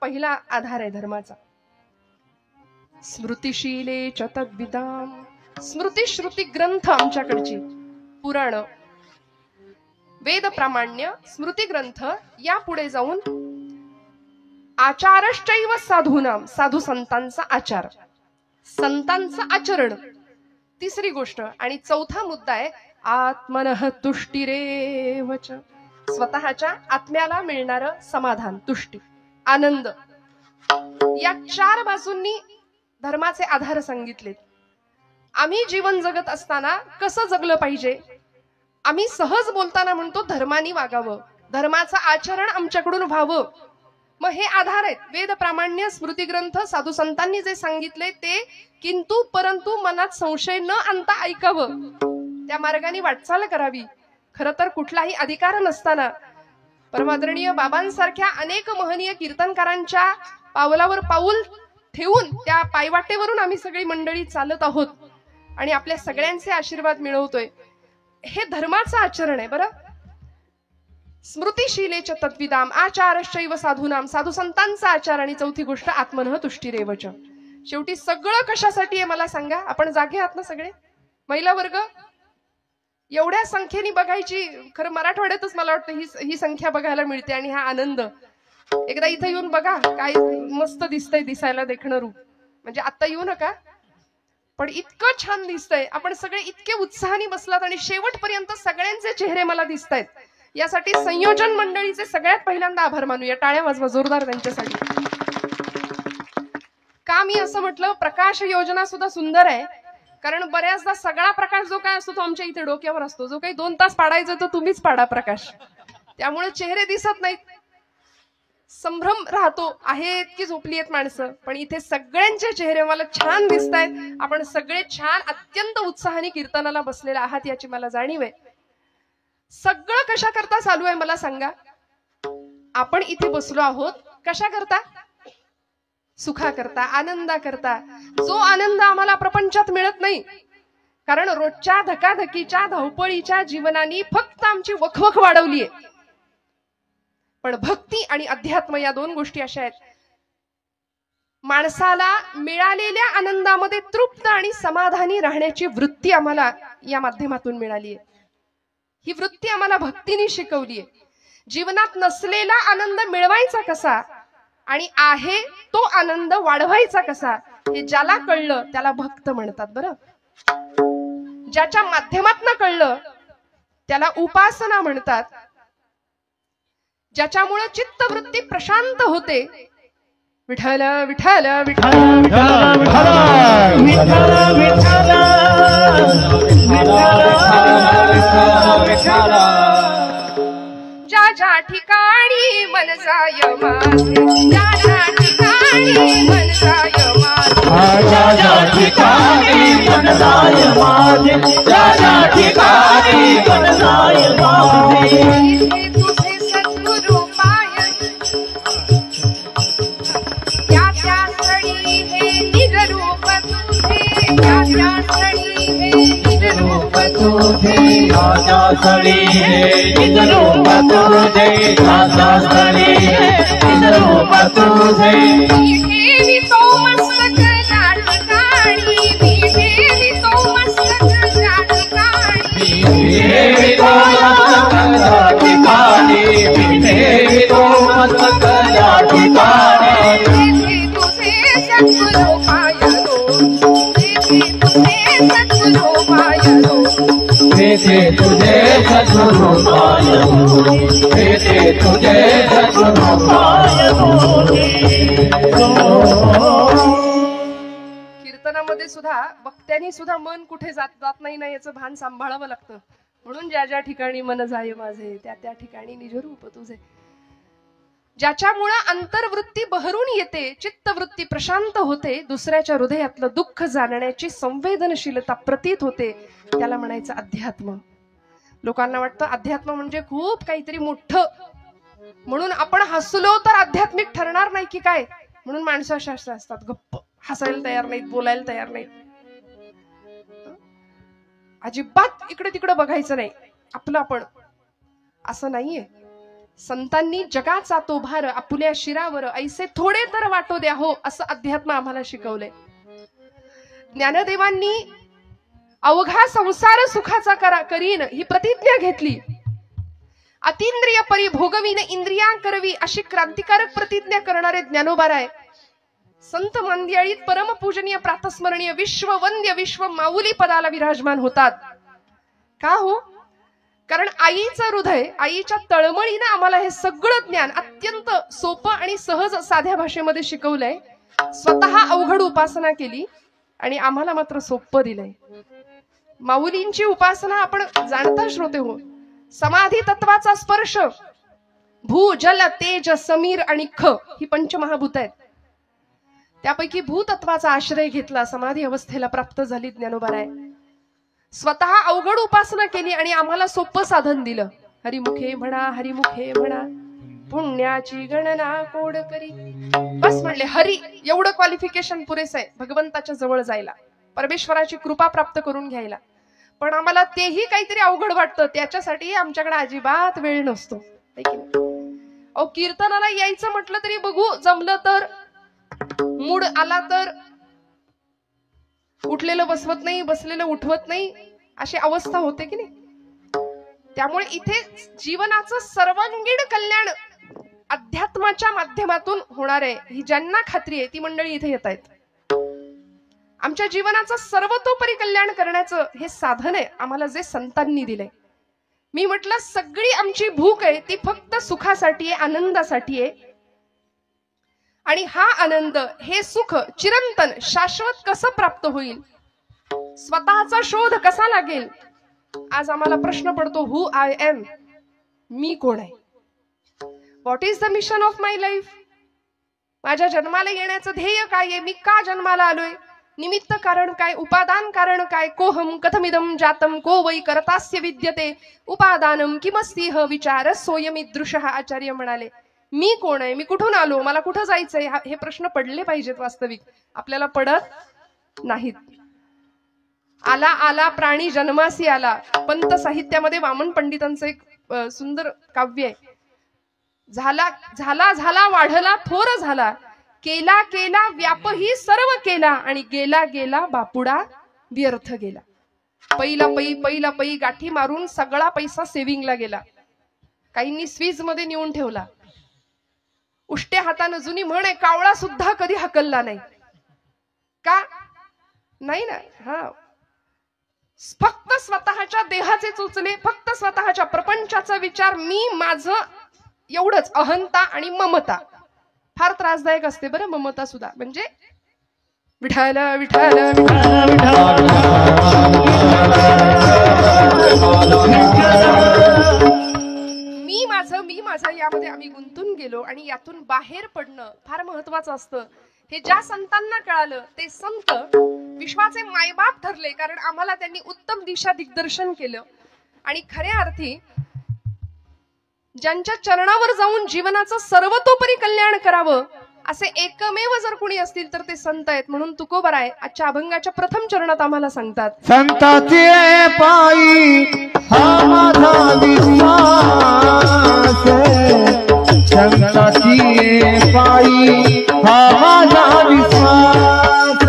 पहिला आधार आहे धर्माचा. स्मृतिशीले च तद्विदाम. स्मृती श्रुती ग्रंथ आमच्याकडची पुराण, वेद प्रामाण्य, स्मृती ग्रंथ, या पुढे जाऊन आचारश्चैव साधूनाम, साधू संतांचा आचार, संतांचं आचरण, तिसरी गोष्ट. आणि चौथा मुद्दा आहे आत्मनः तुष्टिरेवच, स्वतःच्या आत्म्याला मिळणारं समाधान, तुष्टी, आनंद. या चार बाजूंनी धर्माचे आधार सांगितले. आम्ही जीवन जगत असताना कसं जगलं पाहिजे. आम्ही सहज बोलताना म्हणतो धर्मानी वागावं, धर्माचं आचरण आमच्याकडून व्हावं. मग हे आधार आहेत वेद प्रामाण्य, स्मृती ग्रंथ, साधू संतांनी जे सांगितले ते. किंतु परंतु मनात संशय न आणता ऐकावं, त्या मार्गाने वाटचाल करावी. खरं तर कुठलाही अधिकार नसताना परमादरणीय बाबांसारख्या अनेक महनीय कीर्तनकारांच्या पावलावर पाऊल ठेवून त्या पायवाटेवरून आम्ही सगळी मंडळी चालत आहोत आणि आपल्या सगळ्यांचे आशीर्वाद मिळवतोय. हे धर्माचं आचरण आहे. बरं, स्मृतिशीलेच तद्विदाम आचारश्चैव साधूनाम, साधू संतांचा आचार. आणि चौथी गोष्ट आत्मनः तुष्टिरेवच. शेवटी सगळं कशासाठी आहे मला सांगा. आपण जागे आहात ना सगळे, महिला वर्ग एवढ्या संख्येने बघायची. खरं मराठवाड्यातच मला वाटतं ही संख्या बघायला मिळते. आणि हा आनंद एकदा इथं येऊन बघा, काय मस्त दिसतंय, दिसायला देखणं रूप. म्हणजे आता येऊ नका, पण इतकं छान दिसतंय. आपण सगळे इतके उत्साहाने बसलात आणि शेवटपर्यंत सगळ्यांचे चेहरे मला दिसतायत. यासाठी संयोजन मंडळीचे सगळ्यात पहिल्यांदा आभार मानूया. टाळ्या वाजवा जोरदार त्यांच्यासाठी. का मी असं म्हटलं, प्रकाश योजना सुद्धा सुंदर आहे. कारण बऱ्याचदा सगळा प्रकाश जो काय असतो तो आमच्या इथे डोक्यावर असतो. जो काही 2 तास पाडायचा तो तुम्हीच पाडा प्रकाश. त्यामुळे चेहरे दिसत नाहीत, संभ्रम राहतो. आहेत की झोपली आहेत माणसं, पण इथे सगळ्यांचे चेहरे मला छान दिसत आहेत. आपण सगळे छान अत्यंत उत्साहाने कीर्तनाला बसलेले आहात याची मला जाणीव आहे. सगळं कशा करता चालू आहे मला सांगा. आपण इथे बसलो आहोत कशा करता, सुखा करता, आनंदा करता. जो आनंद आम्हाला प्रपंचात मिळत नाही. कारण रोजच्या धकाधकीच्या धावपळीच्या जीवनाने फक्त आमची वखवख वाढवलीये. पण भक्ती आणि अध्यात्म या 2 गोष्टी अशा आहेत, माणसाला मिळालेल्या आनंदामध्ये तृप्त आणि समाधानी राहण्याची वृत्ती आम्हाला या माध्यमातून मिळाली आहे. ही वृत्ती आम्हाला भक्तीने शिकवली आहे. जीवनात नसलेला आनंद मिळवायचा कसा आणि आहे तो आनंद वाढवायचा कसा, हे ज्याला कळलं त्याला भक्त म्हणतात. बरं, ज्याच्या माध्यमातून कळलं त्याला उपासना म्हणतात. ज्याच्यामुळे चित्तवृत्ती प्रशांत होते. विठ्ठल विठ्ठल विठ्ठल विठ्ठल विठ्ठल विठ्ठल. ज्या ज्या ठिकाणी मन जाय माझे, ज्या ज्या ठिकाणी मन जाय माझे, ज्या ज्या ठिकाणी मन जाय माझे, ज्या ज्या ठिकाणी मन जाय माझे. राजा स्थळी हे निज रूप तुझे, राजा स्थळी हे निज रूप तुझे. ठेवितो मस्तक त्या ठिकाणी, मी ठेवितो मस्तक त्या ठिकाणी, ठेवितो मस्तक त्या ठिकाणी, मी ठेवितो मस्तक त्या ठिकाणी. तुझे सद्गुरू पायलो, तुझे सद्गुरू पायलो, तेथे तुझे सद्गुरू पायलो, तेथे तुझे सद्गुरू पायलो. कीर्तनामध्ये सुद्धा वक्त्यांनी सुद्धा मन कुठे जात नाही ना याचं भान सांभाळावं लागतं. म्हणून ज्या ज्या ठिकाणी मन जाय माझे, त्या त्या ठिकाणी निज रूप तुझे. ज्याच्यामुळे अंतर्वृत्ती बहरून येते, चित्तवृत्ती प्रशांत होते, दुसऱ्याच्या हृदयातलं दुःख जाणण्याची संवेदनशीलता प्रतीत होते, त्याला म्हणायचं अध्यात्म. लोकांना वाटतं अध्यात्म म्हणजे खूप काहीतरी मोठं, म्हणून आपण हसलो तर आध्यात्मिक ठरणार नाही की काय, म्हणून माणसं अशा असतात, गप्प, हसायला तयार नाहीत, बोलायला तयार नाहीत, अजिबात इकडे तिकडे बघायचं नाही, आपलं आपण. असं नाहीये. संतांनी जगाचा तो भार आपुल्या शिरावर ऐसे थोडे तर वाटो द्या हो असं अध्यात्म आम्हाला शिकवलंय. ज्ञानदेवांनी अवघा संसार सुखाचा करीन ही प्रतिज्ञा घेतली. अतींद्रिय परी भोगवीन इंद्रिया करवी अशी क्रांतिकारक प्रतिज्ञा करणारे ज्ञानोबाराय संत मंदिळीत परमपूजनीय प्रातस्मरणीय विश्ववंद्य विश्व माऊली पदाला विराजमान होतात. का हो? कारण आईचं हृदय, आईच्या तळमळीनं आम्हाला हे सगळं ज्ञान अत्यंत सोपं आणि सहज साध्या भाषेमध्ये शिकवलंय. स्वतः अवघड उपासना केली आणि आम्हाला मात्र सोपं दिलंय. माऊलींची उपासना आपण जाणता श्रोते हो. समाधी तत्वाचा स्पर्श, भू जल तेज समीर आणि ख ही पंचमहाभूत आहेत. त्यापैकी भूतत्वाचा आश्रय घेतला, समाधी अवस्थेला प्राप्त झाली ज्ञानोबाराय. स्वतः अवघड उपासना केली आणि आम्हाला सोपं साधन दिलं. हरिमुखे म्हणा, हरिमुखे म्हणा, पुण्याची गणना कोड करी. बस म्हणले हरी एवढं क्वालिफिकेशन पुरेसं आहे भगवंताच्या जवळ जायला, परमेश्वराची कृपा प्राप्त करून घ्यायला. पण आम्हाला तेही काहीतरी अवघड वाटतं, त्याच्यासाठी आमच्याकडे अजिबात वेळ नसतो. अहो, कीर्तनाला यायचं म्हटलं तरी बघू जमलं तर, मूड आला तर उठलेलं बसवत नाही, बसलेलं उठवत नाही, अशी अवस्था होते की नाही. त्यामुळे इथे जीवनाचं सर्वांगीण कल्याण अध्यात्माच्या माध्यमातून होणार आहे ही ज्यांना खात्री आहे ती मंडळी इथे येत आहेत. आमच्या जीवनाचं सर्वतोपरी कल्याण करण्याचं हे साधन आहे आम्हाला जे संतांनी दिलंय. मी म्हटलं सगळी आमची भूक आहे ती फक्त सुखासाठी आहे, आनंदासाठी आहे. आणि हा आनंद, हे सुख चिरंतन शाश्वत कसं प्राप्त होईल, स्वतःचा शोध कसा लागेल. आज आम्हाला प्रश्न पडतो, हु आय एम, मी कोण आहे, what is the mission of my life. माझ्या जन्माला येण्याचं ध्येय काय आहे, मी का जन्माला आलोय, निमित्त कारण काय, उपादान कारण काय, कोहम कथमिदम जातम को वै करतास्य विद्यते उपादानम किमस्तिह विचार सोयमीदृशः. आचार्य म्हणाले मी कोण आहे, मी कुठून आलो, मला कुठं जायचंय, हे प्रश्न पडले पाहिजेत. वास्तविक आपल्याला पडत नाहीत. आला आला प्राणी जन्मासी आला. पंत साहित्यामध्ये वामन पंडितांचं एक सुंदर काव्य आहे. झाला झाला झाला वाढला थोर झाला, केला केला व्यापही सर्व केला, आणि गेला गेला बापुडा व्यर्थ गेला. पहिला पै गाठी मारून सगळा पैसा सेव्हिंगला गेला. काहींनी स्वीज मध्ये नेऊन ठेवला. उष्ट्या हातानं जुनी म्हण आहे, कावळा सुद्धा कधी हकलला नाही. का नाही ना. हा, फक्त स्वतःच्या देहाचे चोचले, फक्त स्वतःच्या प्रपंचाचा विचार, मी माझं एवढंच. अहंता आणि ममता फार त्रासदायक असते बरं. ममता सुद्धा म्हणजे विठाल विठाल मी माझं यामध्ये आम्ही गुंतून गेलो आणि यातून बाहेर पडणं फार महत्वाचं असतं. हे ज्या संतांना कळालं ते संत विश्वाचे मायबाप ठरले, कारण आम्हाला त्यांनी उत्तम दिशा दिग्दर्शन केलं. आणि खऱ्या अर्थी ज्यांच्या चरणावर जाऊन जीवनाचं सर्वतोपरी कल्याण करावं असे एकमेव जर कोणी असतील तर ते संत आहेत. म्हणून तुकोबराय आजच्या अभंगाच्या प्रथम चरणात आम्हाला सांगतात, संताचे पायी हा माझा विश्वास, संताचे पायी हा माझा विश्वास,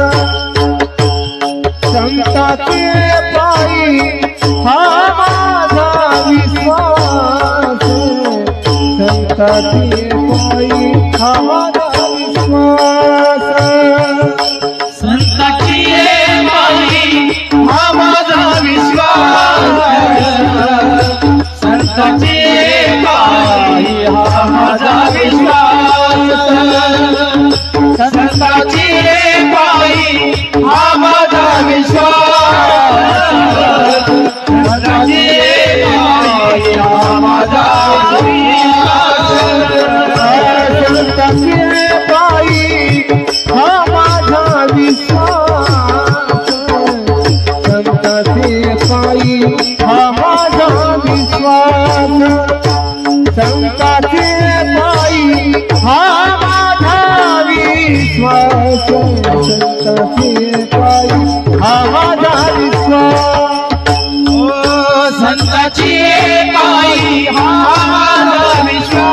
संताचे पायी हा माझा विश्वास, संताचे पायी हा माझा विश्वास, संताची पायी हा माझा विश्वास, संताची पायी हा माझा विश्वास, संताची पायी हा माझा विश्वास, संताची पायी हा माझा विश्वास, संताची पायी हा माझा विश्वास, संताचे पायी हा माझा विश्वास, संताचे पायी हा माझा विश्वास, संताचे पायी हा माझा विश्वास, संताचे पायी हा माझा विश्वास,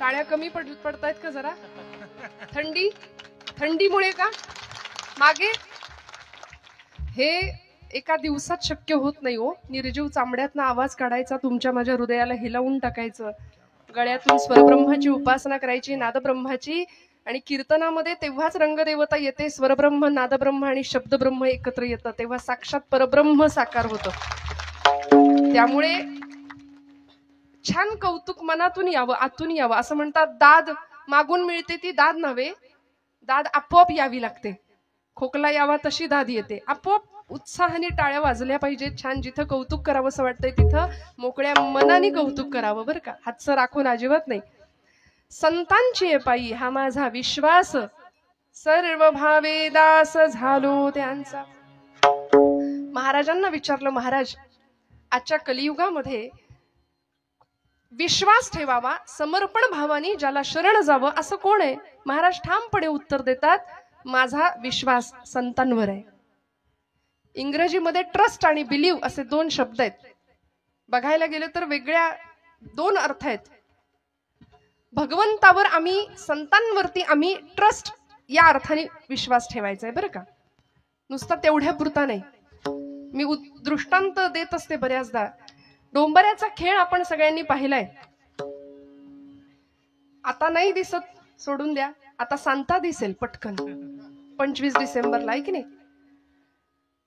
टाळ्या कमी पडतायत का जरा? थंडीमुळे का? मागे हे एका दिवसात शक्य होत नाही हो. निर्जीव चांबड्यातनं आवाज काढायचा, तुमच्या माझ्या हृदयाला हिलावून टाकायचं, गळ्यातून स्वरब्रह्माची उपासना करायची, नादब्रह्माची, आणि कीर्तनामध्ये तेव्हाच रंगदेवता येते. स्वरब्रह्म, नादब्रह्म आणि शब्दब्रह्म एकत्र येतं, तेव्हा साक्षात परब्रह्म साकार होतं. त्यामुळे छान कौतुक मनातून यावं, आतून यावं. असं म्हणतात, दाद मागून मिळते ती दाद नव्हे, दाद आपोआप यावी लागते. खोकला यावा तशी दाद येते आपोआप. उत्साहाने टाळ्या वाजल्या पाहिजेत. छान जिथं कौतुक करावं असं वाटतंय तिथं मोकळ्या मनाने कौतुक करावं बरं का, हातचं राखून अजिबात नाही. संतांची पायी हा माझा विश्वास, सर्व भावे दास झालो त्यांचा. महाराजांना विचारलं, महाराज आजच्या कलियुगामध्ये विश्वास ठेवावा, समर्पण भावाने ज्याला शरण जावं असं कोण आहे? महाराज ठामपणे उत्तर देतात, माझा विश्वास संतांवर आहे. इंग्रजीमध्ये ट्रस्ट आणि बिलीव असे दोन शब्द आहेत. बघायला गेलं तर वेगळ्या दोन अर्थ आहेत. भगवंतावर आम्ही, संतांवरती आम्ही ट्रस्ट या अर्थाने विश्वास ठेवायचा आहे बरं का, नुसता तेवढ्या पुरता नाही. मी दृष्टांत देत असते बऱ्याचदा. डोंबऱ्याचा खेळ आपण सगळ्यांनी पाहिलाय. आता नाही दिसत, सोडून द्या. आता सांता दिसेल पटकन 25 डिसेंबरला, आहे की नाही?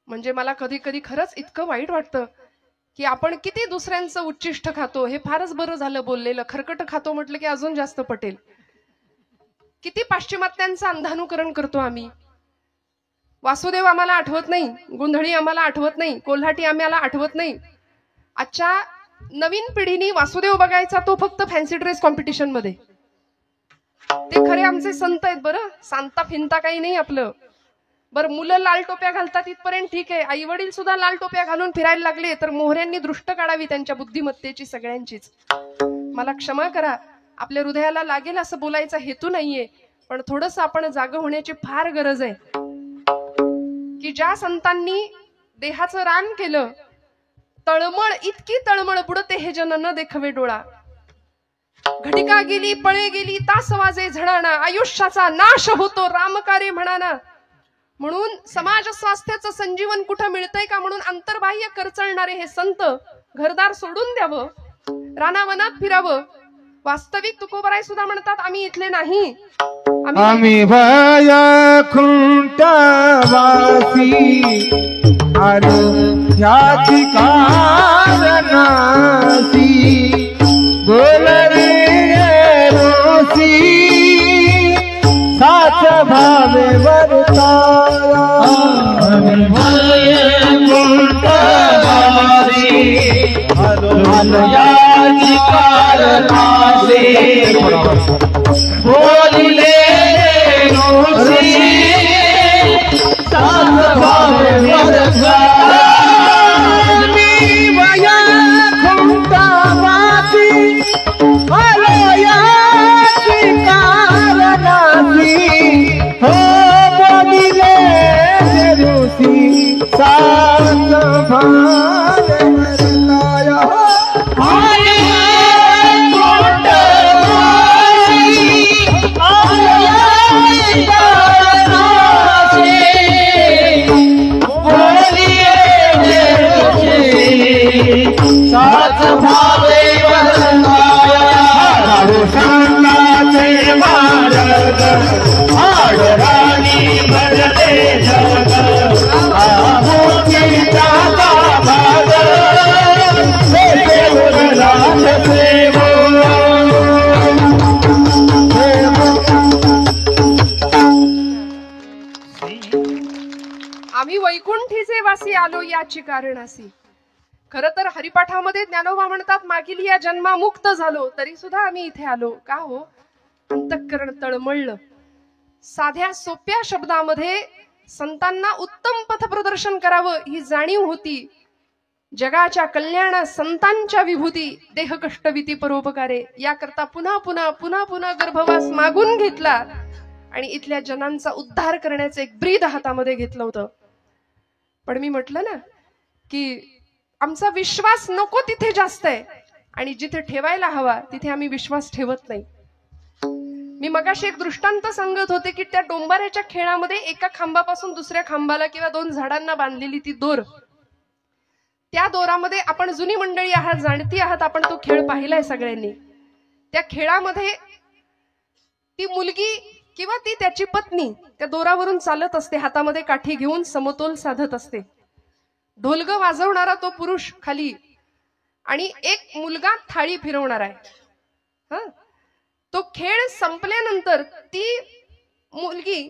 म्हणजे मला कधी कधी खरंच इतकं वाईट वाटतं की आपण किती दुसऱ्यांचं उच्चिष्ट खातो. हे फारच बरं झालं बोललेलं. खरकट खातो म्हटलं की अजून जास्त पटेल. किती पाश्चिमात्यांचं अंधानुकरण करतो आम्ही. वासुदेव आम्हाला आठवत नाही, गोंधळी आम्हाला आठवत नाही, कोल्हाटी आम्हाला आठवत नाही. आजच्या नवीन पिढीने वासुदेव बघायचा तो फक्त फॅन्सी ड्रेस कॉम्पिटिशन मध्ये. ते खरे आमचे संत आहेत बरं, सांता फिंता काही नाही आपलं. बरं, मुलं लाल टोप्या घालतात इथपर्यंत ठीक आहे, आई वडील सुद्धा लाल टोप्या घालून फिरायला लागले तर मोहऱ्यांनी दृष्ट काढावी त्यांच्या बुद्धिमत्तेची सगळ्यांचीच. मला क्षमा करा, आपल्या हृदयाला लागेल असं बोलायचा हेतू नाहीये, पण थोडस आपण जाग होण्याची फार गरज आहे. की ज्या संतांनी देहाचं रान केलं, तळमळ इतकी तळमळ बुडते हे जन न देखवे डोळा. घटिका गेली, पळे गेली, तास वाजे झणाना, आयुष्याचा नाश होतो रामकार्य म्हणाना. म्हणून समाज स्वास्थ्याचं संजीवन कुठं मिळतंय का म्हणून अंतर्बाह्य करचळणारे हे संत घरदार सोडून द्यावं, रानावनात फिरावं. वास्तविक तुकोबराय सुद्धा म्हणतात, आम्ही इथले नाही, आम्ही वैकुंठवासी आलो ह्याची कारणासी. बोल रे रोसी साच भावे वर्ताया. आम्ही वैकुंठवासी आलो ह्याची कारणासी. बोलिले हो आम्ही वैकुंठीचे वासी आलो याची कारणासी. खर तर हरिपाठामध्ये ज्ञानोबा म्हणतात मागील या जन्मा मुक्त झालो तरी सुद्धा आम्ही इथे आलो का हो. अंतःकरण तळमळलं. साध्या सोप्या शब्दामध्ये संतांना उत्तम पथप्रदर्शन करावं ही जाणीव होती. जगाच्या कल्याणा संतांच्या विभूती देह कष्टविती परोपकारे याकरता पुन्हा पुन्हा पुन्हा पुन्हा गर्भवास मागून घेतला आणि इथल्या जनांचा उद्धार करण्याचं एक ब्रीद हातामध्ये घेतलं होतं. पण मी म्हटलं ना की आमचा विश्वास नको तिथे जास्त आहे आणि जिथे ठेवायला हवा तिथे आम्ही विश्वास ठेवत नाही. मी मगाशी एक दृष्टांत सांगत होते की त्या डोंबाऱ्याच्या खेळामध्ये एका खांबापासून दुसऱ्या खांबाला किंवा दोन झाडांना बांधलेली ती दोर, त्या दोरामध्ये आपण जुनी मंडळी आहात, जाणती आहात, आपण तो खेळ पाहिलाय सगळ्यांनी. त्या खेळामध्ये ती मुलगी किंवा ती त्याची पत्नी त्या दोरावरून चालत असते, हातामध्ये काठी घेऊन समतोल साधत असते. ढोलग वाजवणारा तो पुरुष खाली आणि एक मुलगा थाळी फिरवणार आहे. तो खेळ संपल्यानंतर ती मुलगी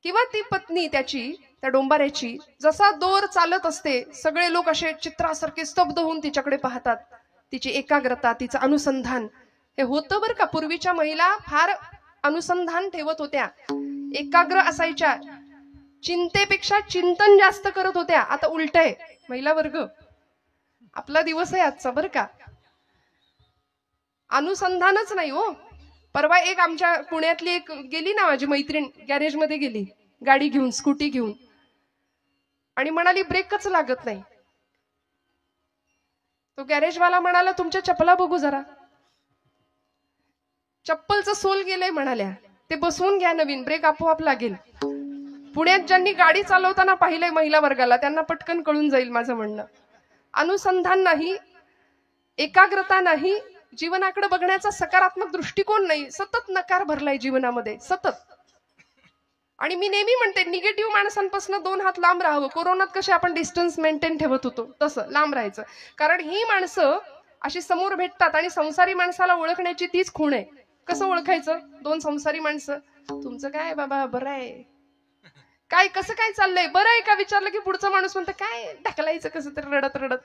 किंवा ती पत्नी त्याची त्या डोंबाऱ्याची जसा दोर चालत असते सगळे लोक असे चित्रासारखे स्तब्ध होऊन तिच्याकडे पाहतात. तिची एकाग्रता, तिचं अनुसंधान हे होतं बरं का. पूर्वीच्या महिला फार अनुसंधान ठेवत होत्या, एकाग्र असायच्या, चिंतेपेक्षा चिंतन जास्त करत होत्या. आता उलट आहे, महिला वर्ग आपला दिवस आहे आजचा बरं का. अनुसंधानच नाही हो. परवा एक आमच्या पुण्यातली एक गेली ना माझी मैत्रीण, गॅरेजमध्ये गेली गाडी घेऊन, स्कूटी घेऊन, आणि म्हणाली ब्रेकच लागत नाही. तो गॅरेजवाला म्हणाला तुमच्या चपला बघू जरा. चप्पलचं सोल गेलंय म्हणाल्या, ते बसवून घ्या नवीन, ब्रेक आपोआप लागेल. पुण्यात ज्यांनी गाडी चालवताना पाहिलंय महिला वर्गाला त्यांना पटकन कळून जाईल माझं म्हणणं. अनुसंधान नाही, एकाग्रता नाही, जीवनाकडे बघण्याचा सकारात्मक दृष्टिकोन नाही, सतत नकार भरलाय जीवनामध्ये सतत. आणि मी नेहमी म्हणते निगेटिव्ह माणसांपासून 2 हात लांब राहावं. कोरोनात कसे आपण डिस्टन्स मेंटेन ठेवत होतो तसं लांब राहायचं. कारण ही माणसं अशी समोर भेटतात आणि संसारी माणसाला ओळखण्याची तीच खूण आहे. कसं ओळखायचं? 2 संसारी माणसं, तुमचं काय बाबा, बरं आहे काय, कसं काय चाललंय, बरं आहे का विचारलं की पुढचा माणूस म्हणतं काय, ढकलायचं कसं तरी रडत रडत.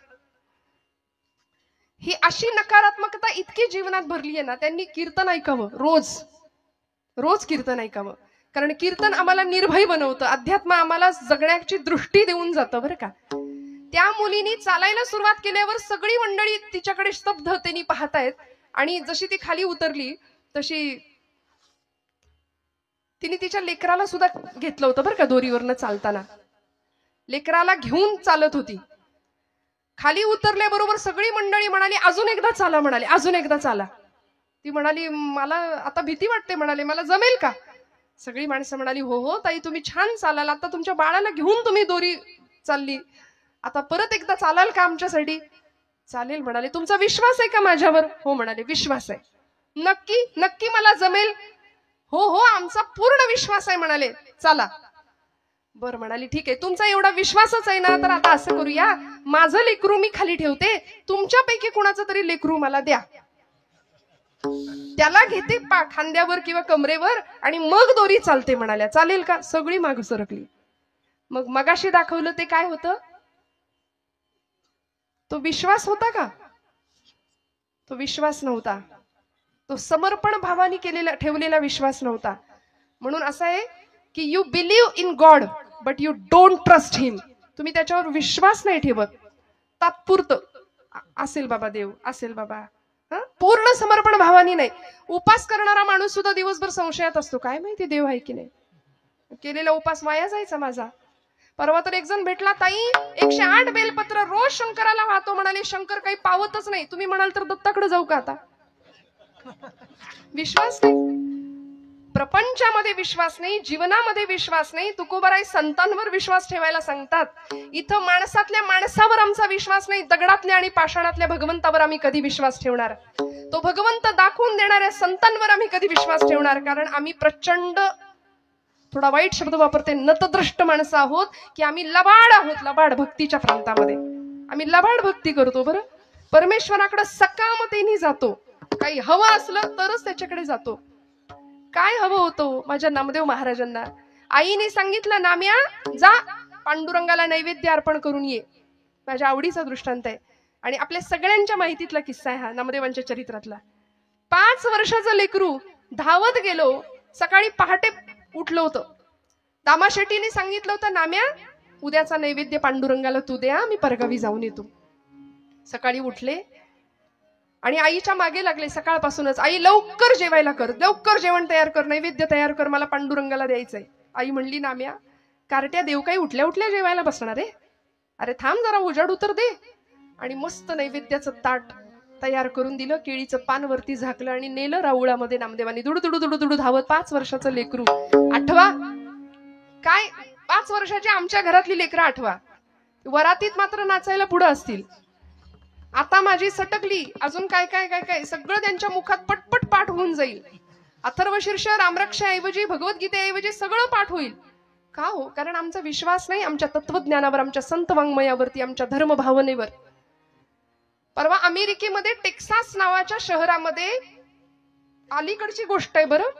ही अशी नकारात्मकता इतकी जीवनात भरली आहे ना. त्यांनी कीर्तन ऐकावं, रोज रोज कीर्तन ऐकावं. कारण कीर्तन आम्हाला निर्भय बनवतं, अध्यात्म आम्हाला जगण्याची दृष्टी देऊन जातं बरं का. त्या मुलीनी चालायला सुरुवात केल्यावर सगळी मंडळी तिच्याकडे स्तब्धतेने पाहतायत. आणि जशी ती खाली उतरली तशी तिने तिच्या लेकराला सुद्धा घेतलं होतं बरं का. दोरीवरनं चालताना लेकराला घेऊन चालत होती. खाली उतरल्याबरोबर सगळी मंडळी म्हणाली अजून एकदा चाला, म्हणाले अजून एकदा चाला. ती म्हणाली मला आता भीती वाटते, म्हणाले मला जमेल का. सगळी माणसं म्हणाली हो हो ताई तुम्ही छान चालाल, आता तुमच्या बाळाला घेऊन तुम्ही दोरी चालली, आता परत एकदा चालाल का आमच्यासाठी. चालेल म्हणाले. तुमचा विश्वास आहे का माझ्यावर. हो म्हणाले विश्वास आहे. नक्की नक्की मला जमेल. हो हो आमचा पूर्ण विश्वास आहे म्हणाले. चला. बर म्हणाली ठीक आहे, तुमचा एवढा विश्वासच आहे ना, तर आता असं करूया, माझं लेकरू मी खाली ठेवते, तुमच्यापैकी कुणाचं तरी लेकरू मला द्या, त्याला घेते खांद्यावर किंवा कमरेवर आणि मग दोरी चालते म्हणाल्या. चालेल का. सगळी माग सरकली. मग मगाशी दाखवलं ते काय होतं, तो विश्वास होता का. तो विश्वास नव्हता, तो समर्पण भावाने केलेला ठेवलेला विश्वास नव्हता. म्हणून असं आहे की you believe in God but you don't trust him. तुम्ही त्याच्यावर विश्वास नाही ठेवत, तात्पुरतं असेल बाबा देव, असेल बाबा, पूर्ण समर्पण भावानी नाही. उपास करणारा माणूस सुद्धा दिवसभर संशयात असतो, काय माहिती देव आहे की नाही, केलेला उपास वाया जायचा माझा. परवा तर एक जण भेटला, ताई 108 बेलपत्र रोज शंकराला वाहतो म्हणाले, शंकर काही पावतच नाही. तुम्ही म्हणाल तर दत्ताकडे जाऊ का आता. विश्वास नाही, प्रपंचामध्ये विश्वास नाही, जीवनामध्ये विश्वास नाही. तुकोबाराय संतांवर विश्वास ठेवायला सांगतात. इथं माणसातल्या माणसावर आमचा विश्वास नाही, दगडातल्या आणि पाषाणातल्या भगवंतावर आम्ही कधी विश्वास ठेवणार. तो भगवंत दाखवून देणाऱ्या संतांवर आम्ही कधी विश्वास ठेवणार. कारण आम्ही प्रचंड, थोडा वाईट शब्द वापरते, नतद्रष्ट माणसं आहोत की आम्ही लबाड आहोत. लबाड भक्तीच्या प्रांतामध्ये आम्ही लबाड भक्ती करतो. बरं परमेश्वराकडे सकामतेने जातो, काही हवं असलं तरच त्याच्याकडे जातो. काय हवं होतं माझ्या नामदेव महाराजांना. आईने सांगितलं नाम्या जा पांडुरंगाला नैवेद्य अर्पण करून ये. माझ्या आवडीचा दृष्टांत आहे आणि आपल्या सगळ्यांच्या माहितीतला किस्सा आहे हा, नामदेवांच्या चरित्रातला. 5 वर्षाचं लेकरू धावत गेलो, सकाळी पहाटे उठलं होतं. दामा शेट्टीने सांगितलं होतं, नाम्या उद्याचा नैवेद्य पांडुरंगाला तू द्या, मी परगावी जाऊन येतो. सकाळी उठले आणि आईच्या मागे लागले सकाळपासूनच, आई लवकर जेवायला कर, लवकर जेवण तयार कर, नैवेद्य तयार कर, मला पांडुरंगाला द्यायचंय. आई म्हणली, नाम्या कार्ट्या देव काही उठल्या उठल्या जेवायला बसणार आहे, अरे थांब जरा उजाड उतर दे. आणि मस्त नैवेद्याचं ताट तयार करून दिलं, केळीचं पान वरती झाकलं आणि नेलं राऊळामध्ये नामदेवानी. दुडू दुडू दुडू दुडू धावत. 5 वर्षाचं लेकरू. आठवा काय, 5 वर्षाची आमच्या घरातली लेकरं आठवा, वरातीत मात्र नाचायला पुढे असतील. आता माझी सटकली, अजून काय काय काय काय सगळं त्यांच्या मुखात पटपट पाठ होऊन जाईल. अथर्वशीर्ष रामरक्षाऐवजी भगवद्गीतेऐवजी सगळं पाठ होईल. का हो? कारण आमचा विश्वास नाही आमच्या तत्वज्ञानावर, आमच्या संत वाङ्मयावरती, आमच्या धर्म भावनेवर. परवा अमेरिकेमध्ये टेक्सास नावाच्या शहरामध्ये, अलीकडची गोष्ट आहे बरं,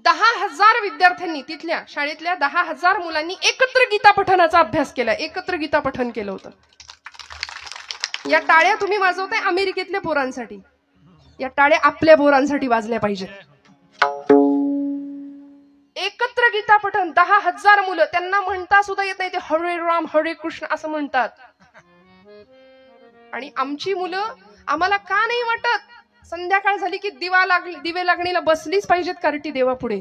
10,000 विद्यार्थ्यांनी, तिथल्या शाळेतल्या 10,000 मुलांनी एकत्र गीता पठणाचा अभ्यास केला, एकत्र गीता पठण केलं होतं. या टाळ्या तुम्ही वाजवताय अमेरिकेतल्या पोरांसाठी, या टाळ्या आपल्या पोरांसाठी वाजल्या पाहिजेत. एकत्र गीता पठण 10,000 मुलं, त्यांना म्हणता सुद्धा येत नाही, ते हरे राम हरे कृष्ण असं म्हणतात. आणि आमची मुलं, आम्हाला का नाही वाटत संध्याकाळ झाली की दिवे लागणीला बसलीच पाहिजेत कार्टी देवापुढे,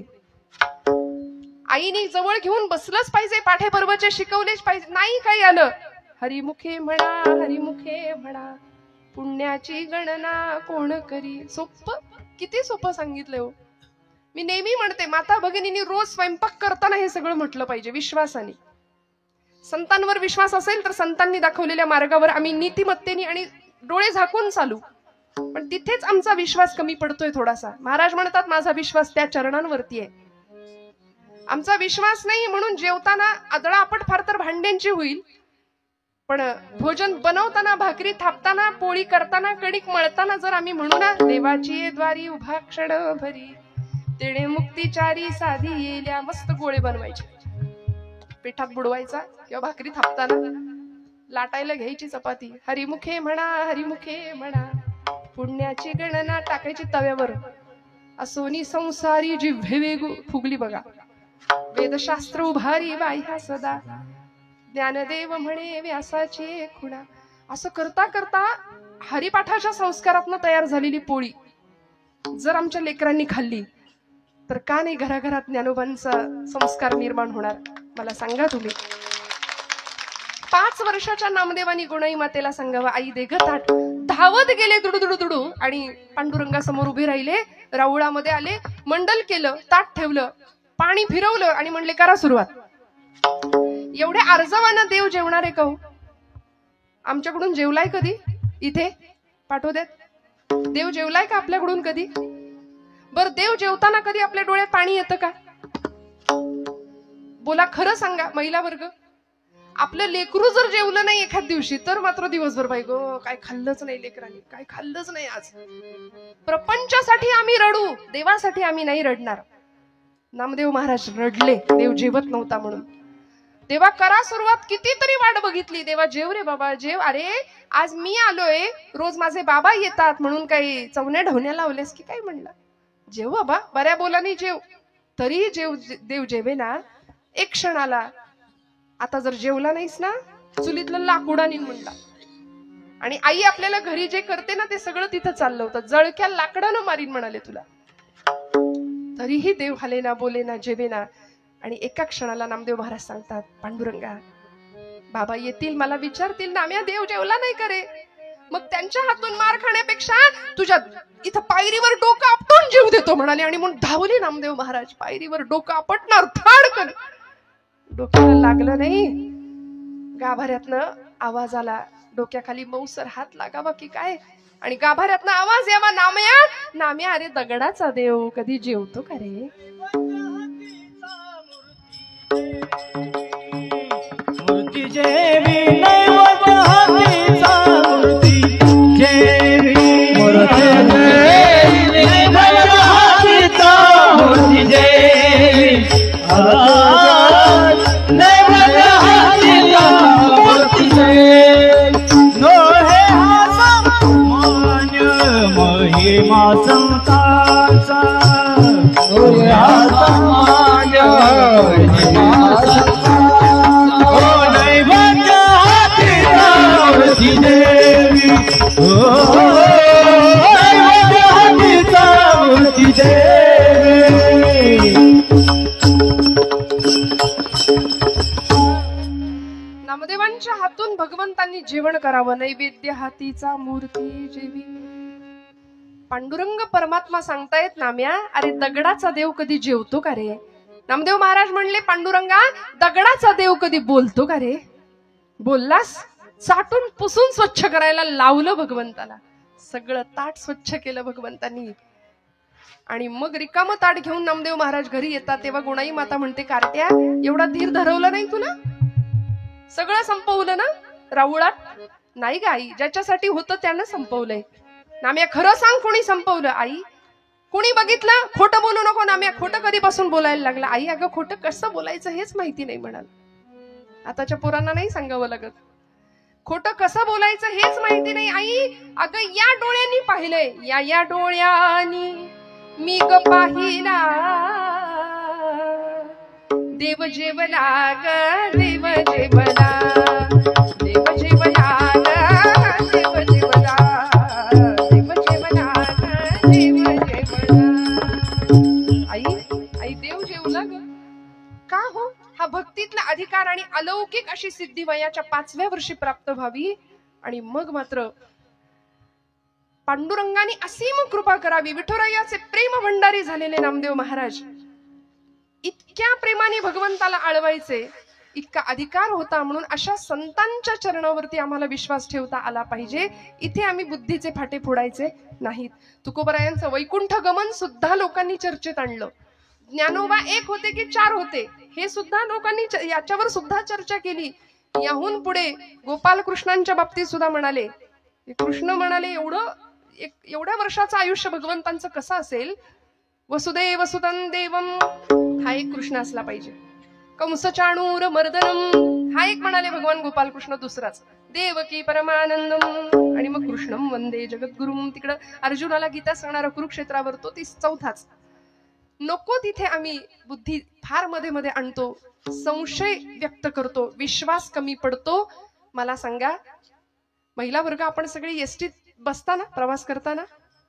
आईने जवळ घेऊन बसलंच पाहिजे, पाठे पर्वचे शिकवलेच पाहिजे. नाही काही आलं, हरिमुखे म्हणा हरिमुखे म्हणा, पुण्याची गणना कोण करी. सोपं, किती सोपं सांगितलंय हो. मी नेहमी म्हणते, माता भगिनींनी रोज स्वयंपाक करताना हे सगळं म्हटलं पाहिजे विश्वासाने. संतांवर विश्वास असेल तर संतांनी दाखवलेल्या मार्गावर आम्ही नीतिमत्तेने आणि डोळे झाकून चालू. पण तिथेच आमचा विश्वास कमी पडतोय थोडासा. महाराज म्हणतात, माझा विश्वास त्या चरणांवरती आहे. आमचा विश्वास नाही म्हणून जेवताना आदळापट फार तर भांड्यांची होईल, पण भोजन बनवताना, भाकरी थापताना, पोळी करताना, कणिक मळताना जर आम्ही म्हणू ना, देवाची द्वारी उभा क्षण भरी, तेणे मुक्तीचारी साधी येल्या, मस्त गोळे बनवायचे, पिठात बुडवायचा, किंवा भाकरी थापताना लाटायला घ्यायची चपाती, हरिमुखे म्हणा हरिमुखे म्हणा, पुण्याची गणना टाकायची तव्यावर, असोनी संसारी जिव्हे वेगू फुगली बघा, वेदशास्त्र उभारी बाह्या सदा, ज्ञानदेव म्हणे व्यासाची खुणा. असं करता करता हरिपाठाच्या संस्कारातनं तयार झालेली पोळी जर आमच्या लेकरांनी खाल्ली तर का नाही घराघरात ज्ञानोबांचा संस्कार निर्माण होणार? मला सांगा तुम्ही. 5 वर्षाच्या नामदेवानी गुणाई मातेला सांगावं, आई दे ग ताट. धावत गेले दुडू दुडू दुडू आणि पांडुरंगासमोर उभे राहिले, राऊळामध्ये आले, मंडल केलं, ताट ठेवलं, पाणी फिरवलं आणि म्हणले, करा सुरुवात. एवढे अर्जवानं देव जेवणार आहे का हो? आमच्याकडून जेवलाय कधी? इथे पाठवू देत. देव जेवलाय का आपल्याकडून कधी? बरं, देव जेवताना कधी आपल्या डोळ्यात पाणी येतं का? बोला, खरं सांगा महिला वर्ग. आपलं लेकरू जर जेवलं नाही एखाद दिवशी तर मात्र दिवसभर बाई गो, काय खाल्लंच नाही लेकरांनी, काय खाल्लंच नाही आज. प्रपंचासाठी आम्ही रडू, देवासाठी आम्ही नाही रडणार. नामदेव महाराज रडले देव जेवत नव्हता म्हणून. देवा करा सुरुवात, कितीतरी वाट बघितली, देवा जेव रे बाबा जेव. अरे आज मी आलोय, रोज माझे बाबा येतात म्हणून काही चवण्या ढवण्या लावल्यास की काय? म्हणलं जेव बाबा, बऱ्या बोलाने जेव. तरीही जेव, देव जेवे ना एक क्षणाला. आता जर जेवला नाहीस ना, चुलीतलं लाकूड आणीन म्हणला. आणि आई आपल्याला घरी जे करते ना ते सगळं तिथं चाललं होतं, जळक्या लाकडानं मारीन म्हणाले तुला. तरीही देव हाले ना, बोले ना, जेवे ना. आणि एका क्षणाला नामदेव महाराज सांगतात, पांडुरंगा बाबा येतील, मला विचारतील, नाम्या देव जेवला नाही करे? मग त्यांच्या हातून मार खाण्यापेक्षा तुझ्या इथं पायरीवर डोकं आपटून जीव देतो म्हणाले. आणि म्हणून धावले नामदेव महाराज, पायरीवर डोकं आपटणार, थाडकन. डोक्याला लागलं नाही, गाभाऱ्यातनं आवाज आला, डोक्याखाली मौसर हात लागावा की काय, आणि गाभाऱ्यातनं आवाज यावा, नाम्या नाम्या. अरे दगडाचा देव कधी जेवतो का रे? मूर्ती जेवी नैवत हातीचा, मूर्ती जेवी, मूर्ती जेवी नैवत हातीचा, मूर्ती जेवी नैवत नामदेवांच्या हातून भगवंतांनी जेवण करावं, नैवेद्य हातीचा मूर्ती जेवी. पांडुरंग परमात्मा सांगतायत नाम्या, अरे दगडाचा देव कधी जेवतो का रे? नामदेव महाराज म्हणले, पांडुरंगा दगडाचा देव कधी बोलतो का रे? बोललास? चाटून पुसून स्वच्छ करायला लावलं भगवंताला. सगळं ताट स्वच्छ केलं भगवंतांनी. आणि मग रिकामं ताट घेऊन नामदेव महाराज घरी येतात. तेव्हा गुणाई माता म्हणते, कार्ट्या एवढा धीर धरवलं नाही तुला? सगळं संपवलं ना राऊळात? नाही ग आई, ज्याच्यासाठी होतं त्यानं संपवलंय. नाम्या खरं सांग, कोणी संपवलं? आई कोणी बघितलं? खोटं बोलू नको नाम्या. खोटं कधीपासून बोलायला लागला? आई अगं खोटं कसं बोलायचं हेच माहिती नाही म्हणाल. आताच्या पोरांना नाही सांगावं लागत. खोटं कसं बोलायचं हेच माहिती नाही. आई अगं या डोळ्यांनी पाहिलंय, या डोळ्यांनी मी ग पाहिला देव जेवला ग, देव जेवला, देव जेवला ग, देव जेवला, देव जेवला ग, देव जेवला. आई देव जेवला ग का हो? हा भक्तीतला अधिकार आणि अलौकिक अशी सिद्धी वयाच्या 5व्या वर्षी प्राप्त व्हावी. आणि मग मात्र पांडुरंगाने असीम कृपा करावी. विठुरायाचे प्रेम भंडारी झालेले नामदेव महाराज इतक्या प्रेमाने भगवंताला आळवायचे, इतका अधिकार होता. म्हणून अशा संतांच्या चरणावरती आम्हाला विश्वास ठेवता आला पाहिजे. इथे आम्ही बुद्धीचे फाटे फोडायचे नाहीत. तुकोबरायांचं वैकुंठ गमन सुद्धा लोकांनी चर्चेत आणलं. ज्ञानोबा एक होते की 4 होते हे सुद्धा लोकांनी याच्यावर सुद्धा चर्चा केली. याहून पुढे गोपाल कृष्णांच्या बाबतीत सुद्धा म्हणाले, कृष्ण म्हणाले एवढ्या वर्षाचं आयुष्य भगवंतांचं कसं असेल? वसुदेव सुतं देवम हा एक कृष्ण असला पाहिजे. कंस चाणूर मर्दनम हा एक म्हणाले भगवान गोपाल कृष्ण. दुसराच देवकी परमानंदम आणि मग कृष्णम वंदे जगद्गुरुम. तिकडं अर्जुनाला गीता सांगणारा कुरुक्षेत्रावर तो 4थाच. नको तिथे आम्ही बुद्धी फार मध्ये मध्ये आणतो, संशय व्यक्त करतो, विश्वास कमी पडतो. मला सांगा, महिला वर्ग आपण सगळे एसटीत बसताना प्रवास करताना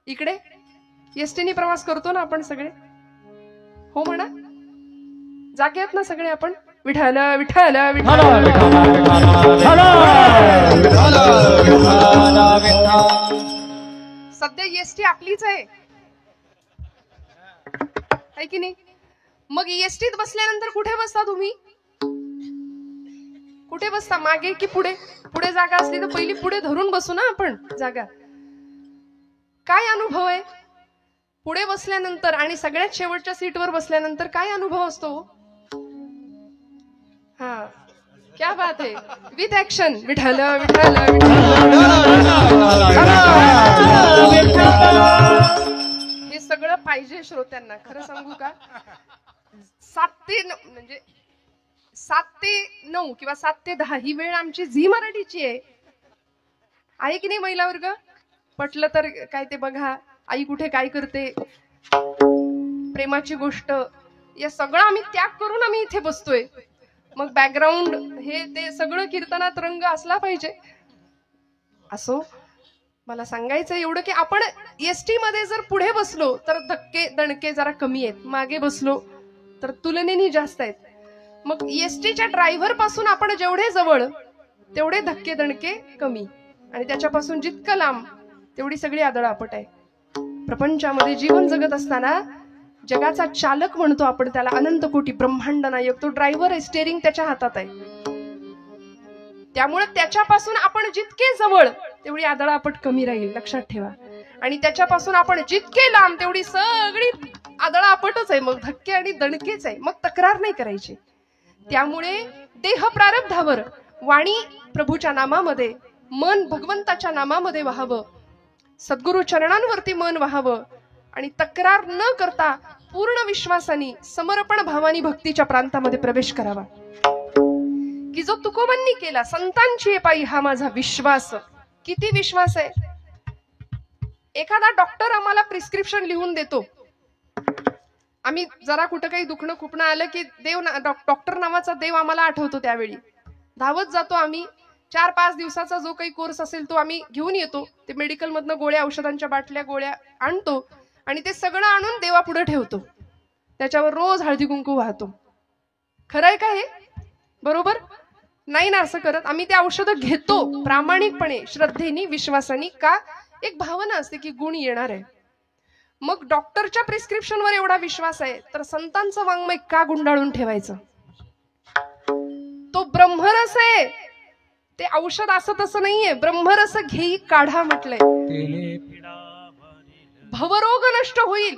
इकडे एसटीने प्रवास करतो ना आपण सगळे? हो म्हणा, जागे आहेत ना सगळे आपण? विठ्ठल विठ्ठल विठ्ठल. सध्या एसटी आपलीच आहे की नाही? मग एसटीत बसल्यानंतर कुठे बसता तुम्ही? कुठे बसता, मागे की पुढे? पुढे जागा असली तर पहिली पुढे धरून बसू ना आपण जागा. काय अनुभव आहे पुढे बसल्यानंतर आणि सगळ्यात शेवटच्या सीटवर बसल्यानंतर? काय अनुभव असतो? हा, क्या बात है. With action. विठ्ठल विठ्ठल हे सगळं पाहिजे श्रोत्यांना. खरं सांगू का, 7 ते 9 म्हणजे 7 ते 9 किंवा 7 ते 10 ही वेळ आमची झी मराठीची आहे की नाही महिला वर्ग? पटलं तर काय ते बघा, आई कुठे काय करते, प्रेमाची गोष्ट, या सगळं आम्ही त्याग करून आम्ही इथे बसतोय. मग बॅकग्राऊंड हे ते सगळं कीर्तनात रंग असला पाहिजे. असो, मला सांगायचं एवढं की आपण एसटी मध्ये जर पुढे बसलो तर धक्के दणके जरा कमी आहेत, मागे बसलो तर तुलनेने जास्त आहेत. मग एसटीच्या ड्रायव्हर पासून आपण जेवढे जवळ तेवढे धक्के दणके कमी, आणि त्याच्यापासून जितकं लांब तेवढी सगळी आदळआपट आहे. प्रपंचामध्ये जीवन जगत असताना जगाचा चालक म्हणतो आपण त्याला, अनंत कोटी ब्रह्मांड नायक. तो ड्रायव्हर आहे, स्टेरिंग त्याच्या हातात आहे. त्यामुळे त्याच्यापासून आपण जितके जवळ तेवढी आदळआपट कमी राहील, लक्षात ठेवा. आणि त्याच्यापासून आपण जितके लांब तेवढी सगळी आदळआपटच आहे, मग धक्के आणि दणकेच आहे. मग तक्रार नाही करायची. त्यामुळे देह प्रारब्धावर वाणी प्रभूच्या नामामध्ये, मन भगवंताच्या नामामध्ये व्हावं, सद्गुरु चरणांवरती मन व्हावं आणि तक्रार न करता पूर्ण विश्वासाने समर्पण भावानी भक्तीच्या प्रांतामध्ये प्रवेश करावा. की जो तुकोबांनी केला, संतांची पायी हा माझा विश्वास. किती विश्वास आहे? एखादा डॉक्टर आम्हाला प्रिस्क्रिप्शन लिहून देतो, आम्ही जरा कुठं काही दुखणं खुपणं आलं की डॉक्टर नावाचा देव आम्हाला आठवतो. त्यावेळी धावत जातो आम्ही. 4-5 दिवसाचा जो काही कोर्स असेल तो आम्ही घेऊन येतो. ते मेडिकल मधनं गोळ्या, औषधांच्या बाटल्या, गोळ्या आणतो आणि ते सगळं आणून देवापुढे ठेवतो. त्याच्यावर रोज हळदी कुंकू वाहतो. खरंय का हे? बरोबर नाही ना असं करत. आम्ही ते औषधं घेतो प्रामाणिकपणे, श्रद्धेने, विश्वासाने. का? एक भावना असते की गुण येणार आहे. मग डॉक्टरच्या प्रिस्क्रिप्शनवर एवढा विश्वास आहे तर संतांचं वाङ्मय का गुंडाळून ठेवायचं? तो ब्रह्मरस आहे, ते औषध असं तसं नाहीये. ब्रह्मरस घेई काढा म्हटलंय. भवरोग नष्ट होईल,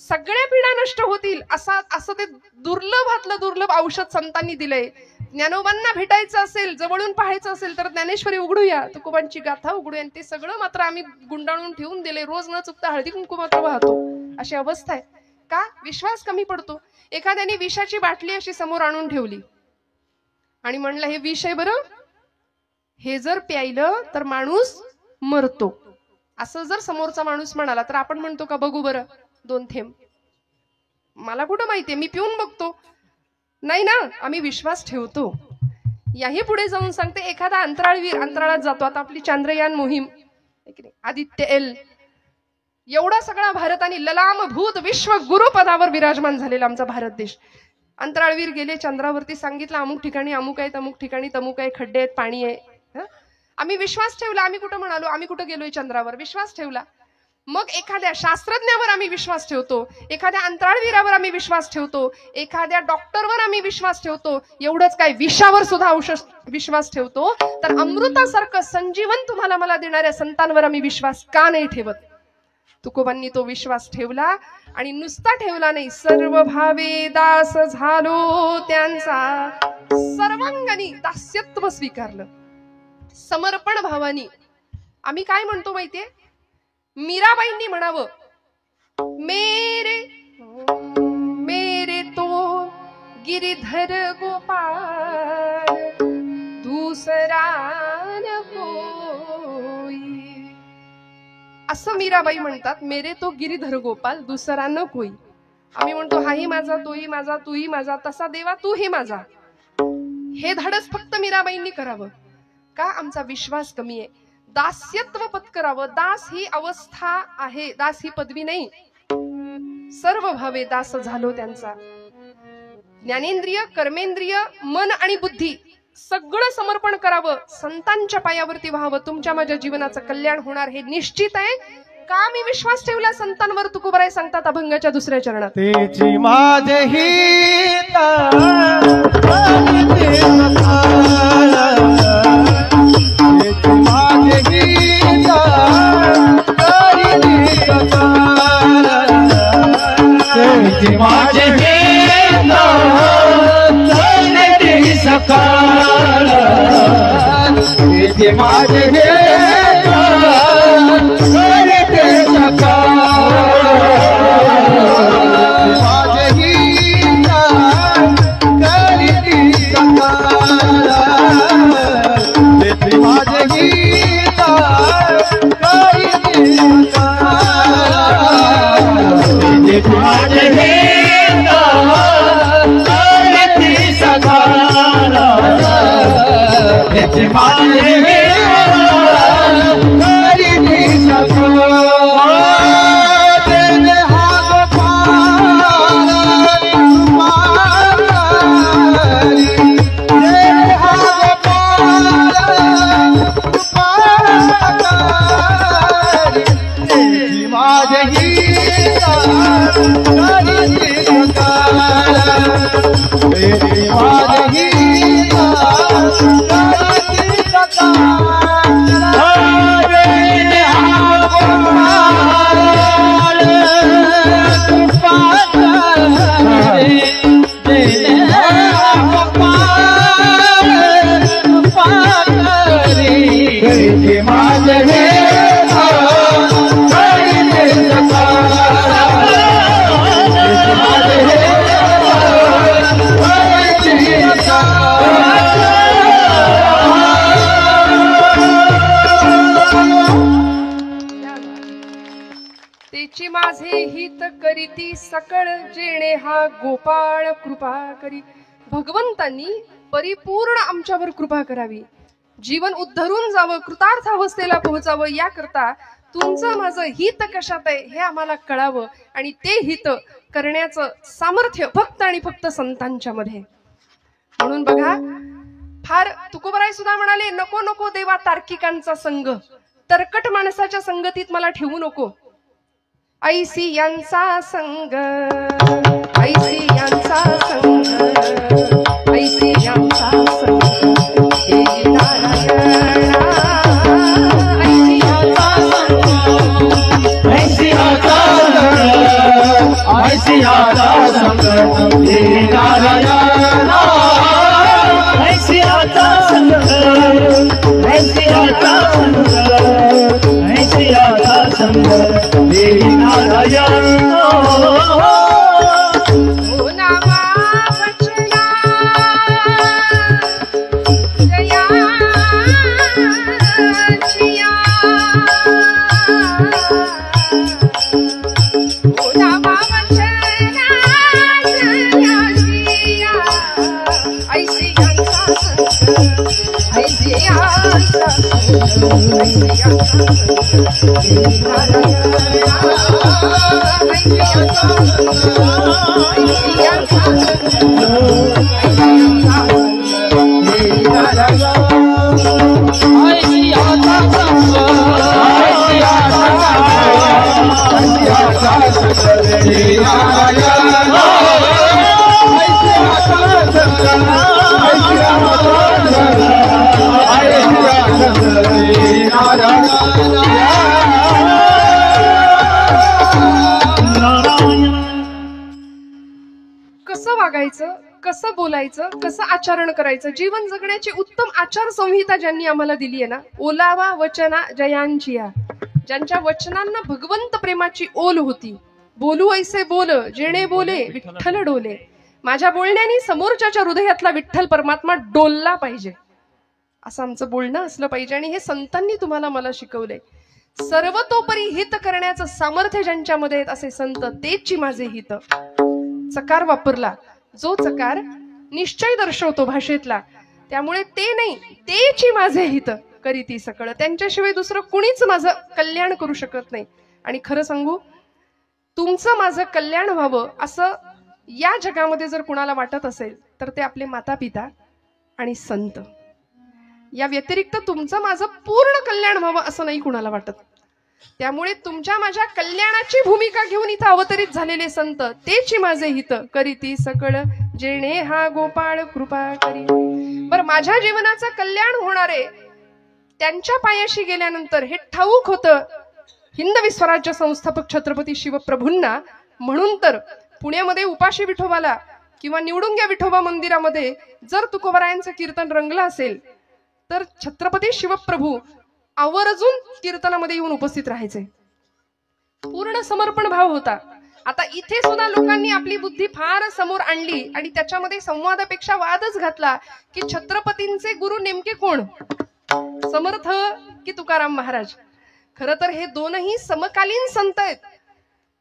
सगळ्या पीडा नष्ट होतील, असं ते दुर्लभातलं दुर्लभ औषध संतांनी दिलंय. ज्ञानोबांना भेटायचं असेल, जवळून पाहायचं असेल तर ज्ञानेश्वरी उघडूया, तुकोबांची गाथा उघडूया. ते सगळं मात्र आम्ही गुंडाळून ठेवून दिले. रोज न चुकता हळदी कुंकू मात्र वाहतो. अशी अवस्था आहे. का? विश्वास कमी पडतो. एखाद्याने विषाची बाटली अशी समोर आणून ठेवली आणि म्हणलं हे विष आहे बरं, हे जर प्यायलं तर माणूस मरतो, असं जर समोरचा माणूस म्हणाला तर आपण म्हणतो का बघू बरं 2 थेंब? मला कुठं माहितीये, मी पिऊन बघतो. नाही ना, आम्ही विश्वास ठेवतो. याही पुढे जाऊन सांगते, एखादा अंतराळवीर अंतराळात जातो. आता आपली चांद्रयान मोहीम, आदित्य एल, एवढा सगळा भारताने ललामभूत विश्व गुरुपदावर विराजमान झालेला आमचा भारत देश. अंतराळवीर गेले चंद्रावरती, सांगितलं अमुक ठिकाणी अमुक आहे, अमुक ठिकाणी तमुक आहे, खड्डे आहेत, पाणी आहे. आम्ही विश्वास ठेवला. आम्ही कुठं म्हणालो आम्ही कुठं गेलोय चंद्रावर? विश्वास ठेवला. मग एखाद्या शास्त्रज्ञावर आम्ही विश्वास ठेवतो, एखाद्या अंतराळवीरावर आम्ही विश्वास ठेवतो, एखाद्या डॉक्टरवर आम्ही विश्वास ठेवतो. एवढंच काय, विषावर सुद्धा विश्वास ठेवतो. तर अमृतासारखं संजीवन तुम्हाला मला देणाऱ्या संतांवर आम्ही विश्वास का नाही ठेवत? तुकोबांनी तो विश्वास ठेवला आणि नुसता ठेवला नाही, सर्व भावे दास झालो त्यांचा, सर्वांगानी दास्यत्व स्वीकारलं, समर्पण भावानी. आम्ही काय म्हणतो माहितीये? मीराबाईंनी म्हणावं, मेरे मेरे तो गिरिधर गोपाल दूसरा न कोई. असं मीराबाई म्हणतात, मेरे तो गिरिधर गोपाल दूसरा न कोई. आम्ही म्हणतो हाही माझा, तोही माझा, तूही माझा, तसा देवा तूही माझा. हे धाडस फक्त मीराबाईंनी करावं. का? आमचा विश्वास कमी आहे. दास्यत्व पत्करावं. दास ही अवस्था आहे, दास ही पदवी नाही. सर्व भावे दास झालो त्यांचा. ज्ञानेंद्रिय, कर्मेंद्रिय, मन आणि बुद्धी सगळं समर्पण करावं, संतांच्या पायावरती व्हावं. तुमच्या माझ्या जीवनाचं कल्याण होणार हे निश्चित आहे. का? मी विश्वास ठेवला संतांवर. तुकोबाराय सांगतात अभंगाच्या 2ऱ्या चरणात, तेची माझे हित माझे सकाळ, माझे करीती सकळ जेणे हा गोपाळ कृपा करी. भगवंतांनी परिपूर्ण आमच्यावर कृपा करावी, जीवन उद्धरून जावं, कृतार्थ अवस्थेला पोहोचावं. याकरता तुमचं माझं हित कशात आहे हे आम्हाला कळावं आणि ते हित करण्याचं सामर्थ्य फक्त आणि फक्त संतांच्या मध्ये. म्हणून बघा, फार तुकोबराय सुद्धा म्हणाले, नको नको देवा तार्किकांचा संग, तरकट माणसाच्या संगतीत मला ठेवू नको. ऐसी यांचा संग, ऐसी यांचा संग, ऐसी यांचा संग, हे नारायणा. ऐसी यांचा संग, ऐसी याचा संग, हे नारायणा. ऐसी याचा संग, ऐसी याचा संग, ऐसी याचा संग, हे नारायणा. ओ नामा वचना जयाचिया, ओ नामा वचना जयाचिया, ऐसी यांचा संग, ऐसी यांचा संग, ऐसी यांचा संग, हे नारायणा. ऐसी यांचा कसं वागायचं, कसं बोलायचं, कसं आचरण करायचं, जीवन जगण्याची उत्तम आचार संहिता ज्यांनी आम्हाला दिली आहे ना, ओलावा वचना जयांचिया, ज्यांच्या वचनांना भगवंत प्रेमाची ओल होती. बोलू ऐसे बोल जेणे बोले विठ्ठल डोले. माझ्या बोलण्याने समोरच्याच्या हृदयातला विठ्ठल परमात्मा डोलला पाहिजे, असं आमचं बोलणं असलं पाहिजे. आणि हे संतांनी तुम्हाला मला शिकवलंय. सर्वतोपरी हित करण्याचं सामर्थ्य ज्यांच्यामध्ये आहेत असे संत, तेची माझे हित. चकार वापरला, जो चकार निश्चय दर्शवतो भाषेतला, त्यामुळे ते नाही, तेची माझे हित करीती सकळ. त्यांच्याशिवाय दुसरं कुणीच माझं कल्याण करू शकत नाही. आणि खरं सांगू, तुमचं माझं कल्याण व्हावं असं या जगामध्ये जर कुणाला वाटत असेल तर ते आपले माता पिता आणि संत. या व्यतिरिक्त तुमचं माझं पूर्ण कल्याण व्हावं असं नाही कुणाला वाटत. त्यामुळे तुमच्या माझ्या कल्याणाची भूमिका घेऊन इथं अवतरित झालेले संत, तेची माझे हित करीती सकळ, जेणे हा गोपाळ कृपा करी. बरं, माझ्या जीवनाचं कल्याण होणारे त्यांच्या पायाशी गेल्यानंतर हे ठाऊक होतं हिंदवी स्वराज्य संस्थापक छत्रपती शिवप्रभूंना. म्हणून तर पुण्यामध्ये उपाशी विठोबाला किंवा निवडुंग्या विठोबा मंदिरामध्ये जर तुकोबरायांचं कीर्तन रंगलं असेल तर छत्रपती शिवप्रभू आवर्जून कीर्तनामध्ये येऊन उपस्थित राहायचे. पूर्ण समर्पण भाव होता. आता इथे सुद्धा लोकांनी आपली बुद्धी फार समोर आणली आणि त्याच्यामध्ये संवादापेक्षा वादच घातला की छत्रपतींचे गुरु नेमके कोण, समर्थ की तुकाराम महाराज. खरं तर हे दोनही समकालीन संत आहेत.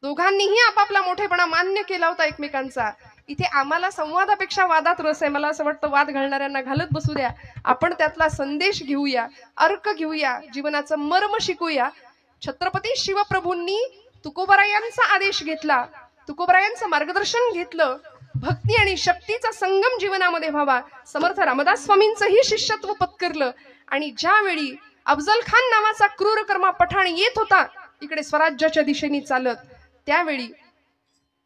दोघांनीही आपापला मोठेपणा मान्य केला होता एकमेकांचा. इथे आम्हाला संवादापेक्षा वादात रस आहे. मला असं वाटतं वाद घालणाऱ्यांना घालत बसू द्या, आपण त्यातला संदेश घेऊया, अर्क घेऊया, जीवनाचं मर्म शिकूया. छत्रपती शिवप्रभूंनी तुकोबरायांचा आदेश घेतला, तुकोबरायांचं मार्गदर्शन घेतलं. भक्ती आणि शक्तीचा संगम जीवनामध्ये व्हावा. समर्थ रामदास स्वामींचंही शिष्यत्व पत्करलं. आणि ज्यावेळी अफजल खान नावाचा क्रूरकर्मा पठाण येत होता इकडे स्वराज्याच्या दिशेने चालत, त्यावेळी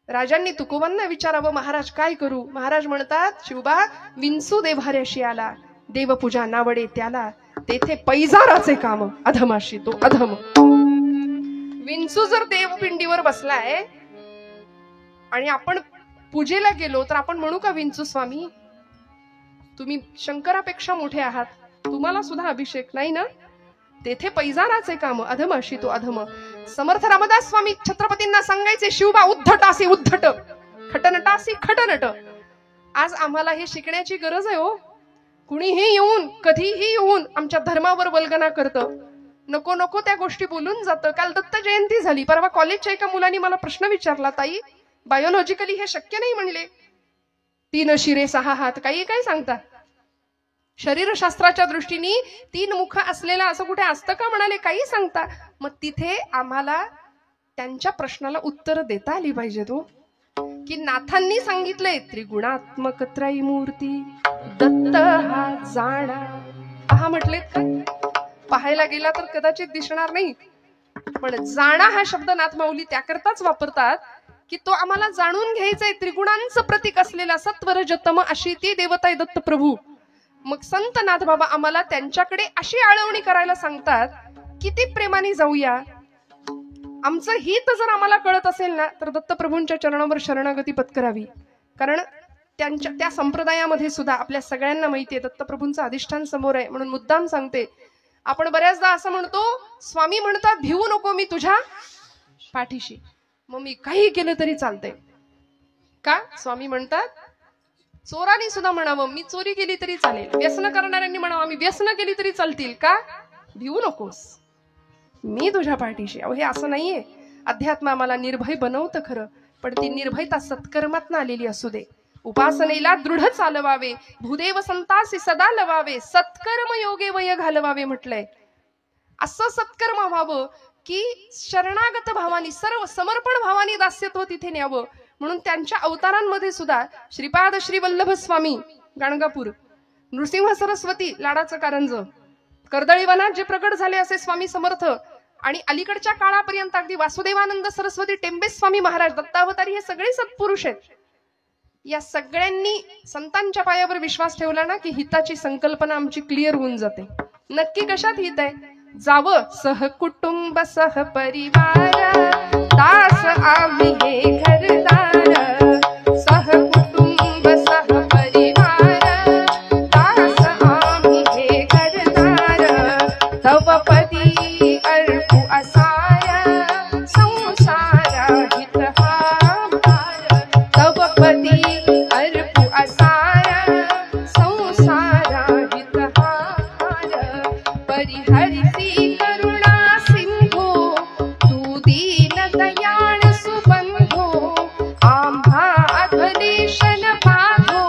राजांनी तुकोबांना विचारावं, महाराज काय करू. महाराज म्हणतात, शिवबा विंचू देव्हाऱ्याशी आला, देवपूजा नावडे त्याला, तेथे पैजाराचे काम अधमाशी तो अधम. विंचू जर देवपिंडीवर बसलाय आणि आपण पूजेला गेलो तर आपण म्हणू का, विंचू स्वामी तुम्ही शंकरापेक्षा मोठे आहात, तुम्हाला सुद्धा अभिषेक नाही ना. तेथे पैजाराचे काम अधमाशी तो अधम. समर्थ रामदास स्वामी छत्रपतींना सांगायचे, शिवबा उद्धटासी उद्धट, खटनटासी खटनट. आज आम्हाला हे शिकण्याची गरज आहे हो. कुणीही येऊन कधीही येऊन आमच्या धर्मावर वल्गना करतं, नको नको त्या गोष्टी बोलून जातं. काल दत्त जयंती झाली, परवा कॉलेजच्या एका मुलांनी मला प्रश्न विचारला, ताई बायोलॉजिकली हे शक्य नाही म्हणले, 3 शिरे 6 हात, काही काय सांगता. शरीरशास्त्राच्या दृष्टीने 3 मुख असलेला असं कुठे असतं का म्हणाले, काही सांगता. मग तिथे आम्हाला त्यांच्या प्रश्नाला उत्तर देता आली पाहिजे तो. की नाथांनी सांगितलंय त्रिगुणात्मक त्रयमूर्ती दत्त हा जाणा. पहा म्हटलेत का? पाहायला गेला तर कदाचित दिसणार नाही, पण जाणा हा शब्द नाथ माऊली त्याकरताच वापरतात की तो आम्हाला जाणून घ्यायचा आहे. त्रिगुणांचं प्रतीक असलेला सत्वर जतम अशी ती देवता आहे दत्त प्रभू. मग संत नाथ बाबा आम्हाला त्यांच्याकडे अशी आळवणी करायला सांगतात, किती प्रेमाने जाऊया. आमचं हित जर आम्हाला कळत असेल ना तर दत्तप्रभूंच्या चरणावर शरणागती पत्करावी. कारण त्यांच्या त्या संप्रदायामध्ये सुद्धा आपल्या सगळ्यांना माहिती आहे दत्तप्रभूंचं अधिष्ठान समोर आहे. म्हणून मुद्दाम सांगते, आपण बऱ्याचदा असं म्हणतो, स्वामी म्हणतात भिवू नको मी तुझ्या पाठीशी, मग मी काही केलं तरी चालतंय का? स्वामी म्हणतात चोरांनी सुद्धा म्हणावं मी चोरी केली तरी चालेल, व्यसन करणाऱ्यांनी म्हणावं आम्ही व्यसन केली तरी चालतील का? भिवू नकोस, मी तुझ्या पाठीशी. अहो हे असं नाहीये. अध्यात्म आम्हाला निर्भय बनवतं खरं, पण ती निर्भयता सत्कर्मातनं आलेली असू दे. उपासनेला दृढ चालवावे, भूदेव संतासी सदा लवावे, सत्कर्म योगे वय घालवावे म्हटलंय. असं सत्कर्म व्हावं की शरणागत भावानी, सर्व समर्पण भावानी दास्यत्व तिथे न्यावं. म्हणून त्यांच्या अवतारांमध्ये सुद्धा श्रीपाद श्री वल्लभ स्वामी गाणगापूर, नृसिंह सरस्वती लाडाचं कारंज, कर्दळीवनात जे प्रकट झाले असे स्वामी समर्थ, आणि अलीकडच्या काळापर्यंत अगदी वासुदेवानंद सरस्वती टेंबे स्वामी महाराज दत्तावतारी, हे सगळे सत्पुरुष आहेत. या सगळ्यांनी संतांच्या पायावर विश्वास ठेवला ना की हिताची संकल्पना आमची क्लिअर होऊन जाते. नक्की कशात हित आहे? जावं सहकुटुंब सहपरिवार, दास आम्ही हे घरदार, सहकुटुंब सहपरिवार, दास आम्ही हे घरदार, तव पदी अर्पू असार, संसार हित हा भार, तव पदी अर्पू असार, संसार हित हा भार, परिहरिसी करुणा सिंधू, तू दीन दयाळ सुबंधू, आम्हा अधलेशन बाधो,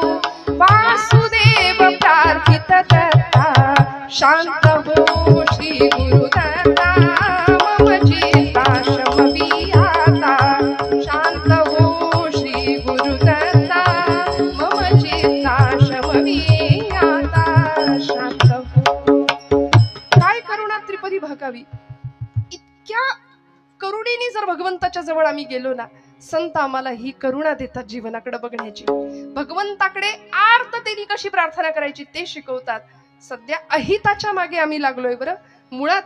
वासुदेव प्रार्थित दत्ता, शांत हो श्री गुरुदत्ता, मम चित्ता शमवी आता, शांत हो श्री गुरुदत्ता, मम चित्ता शमवी आता, शांत हो. काय करुणा त्रिपदी भागावी. इतक्या करुणेने जर भगवंताच्या जवळ आम्ही गेलो ना, संत आम्हाला ही करुणा देतात जीवनाकडे बघण्याची. भगवंताकडे आर्ततेने कशी प्रार्थना करायची ते शिकवतात. सध्या अहिताच्या मागे आम्ही लागलोय बरं. मुळात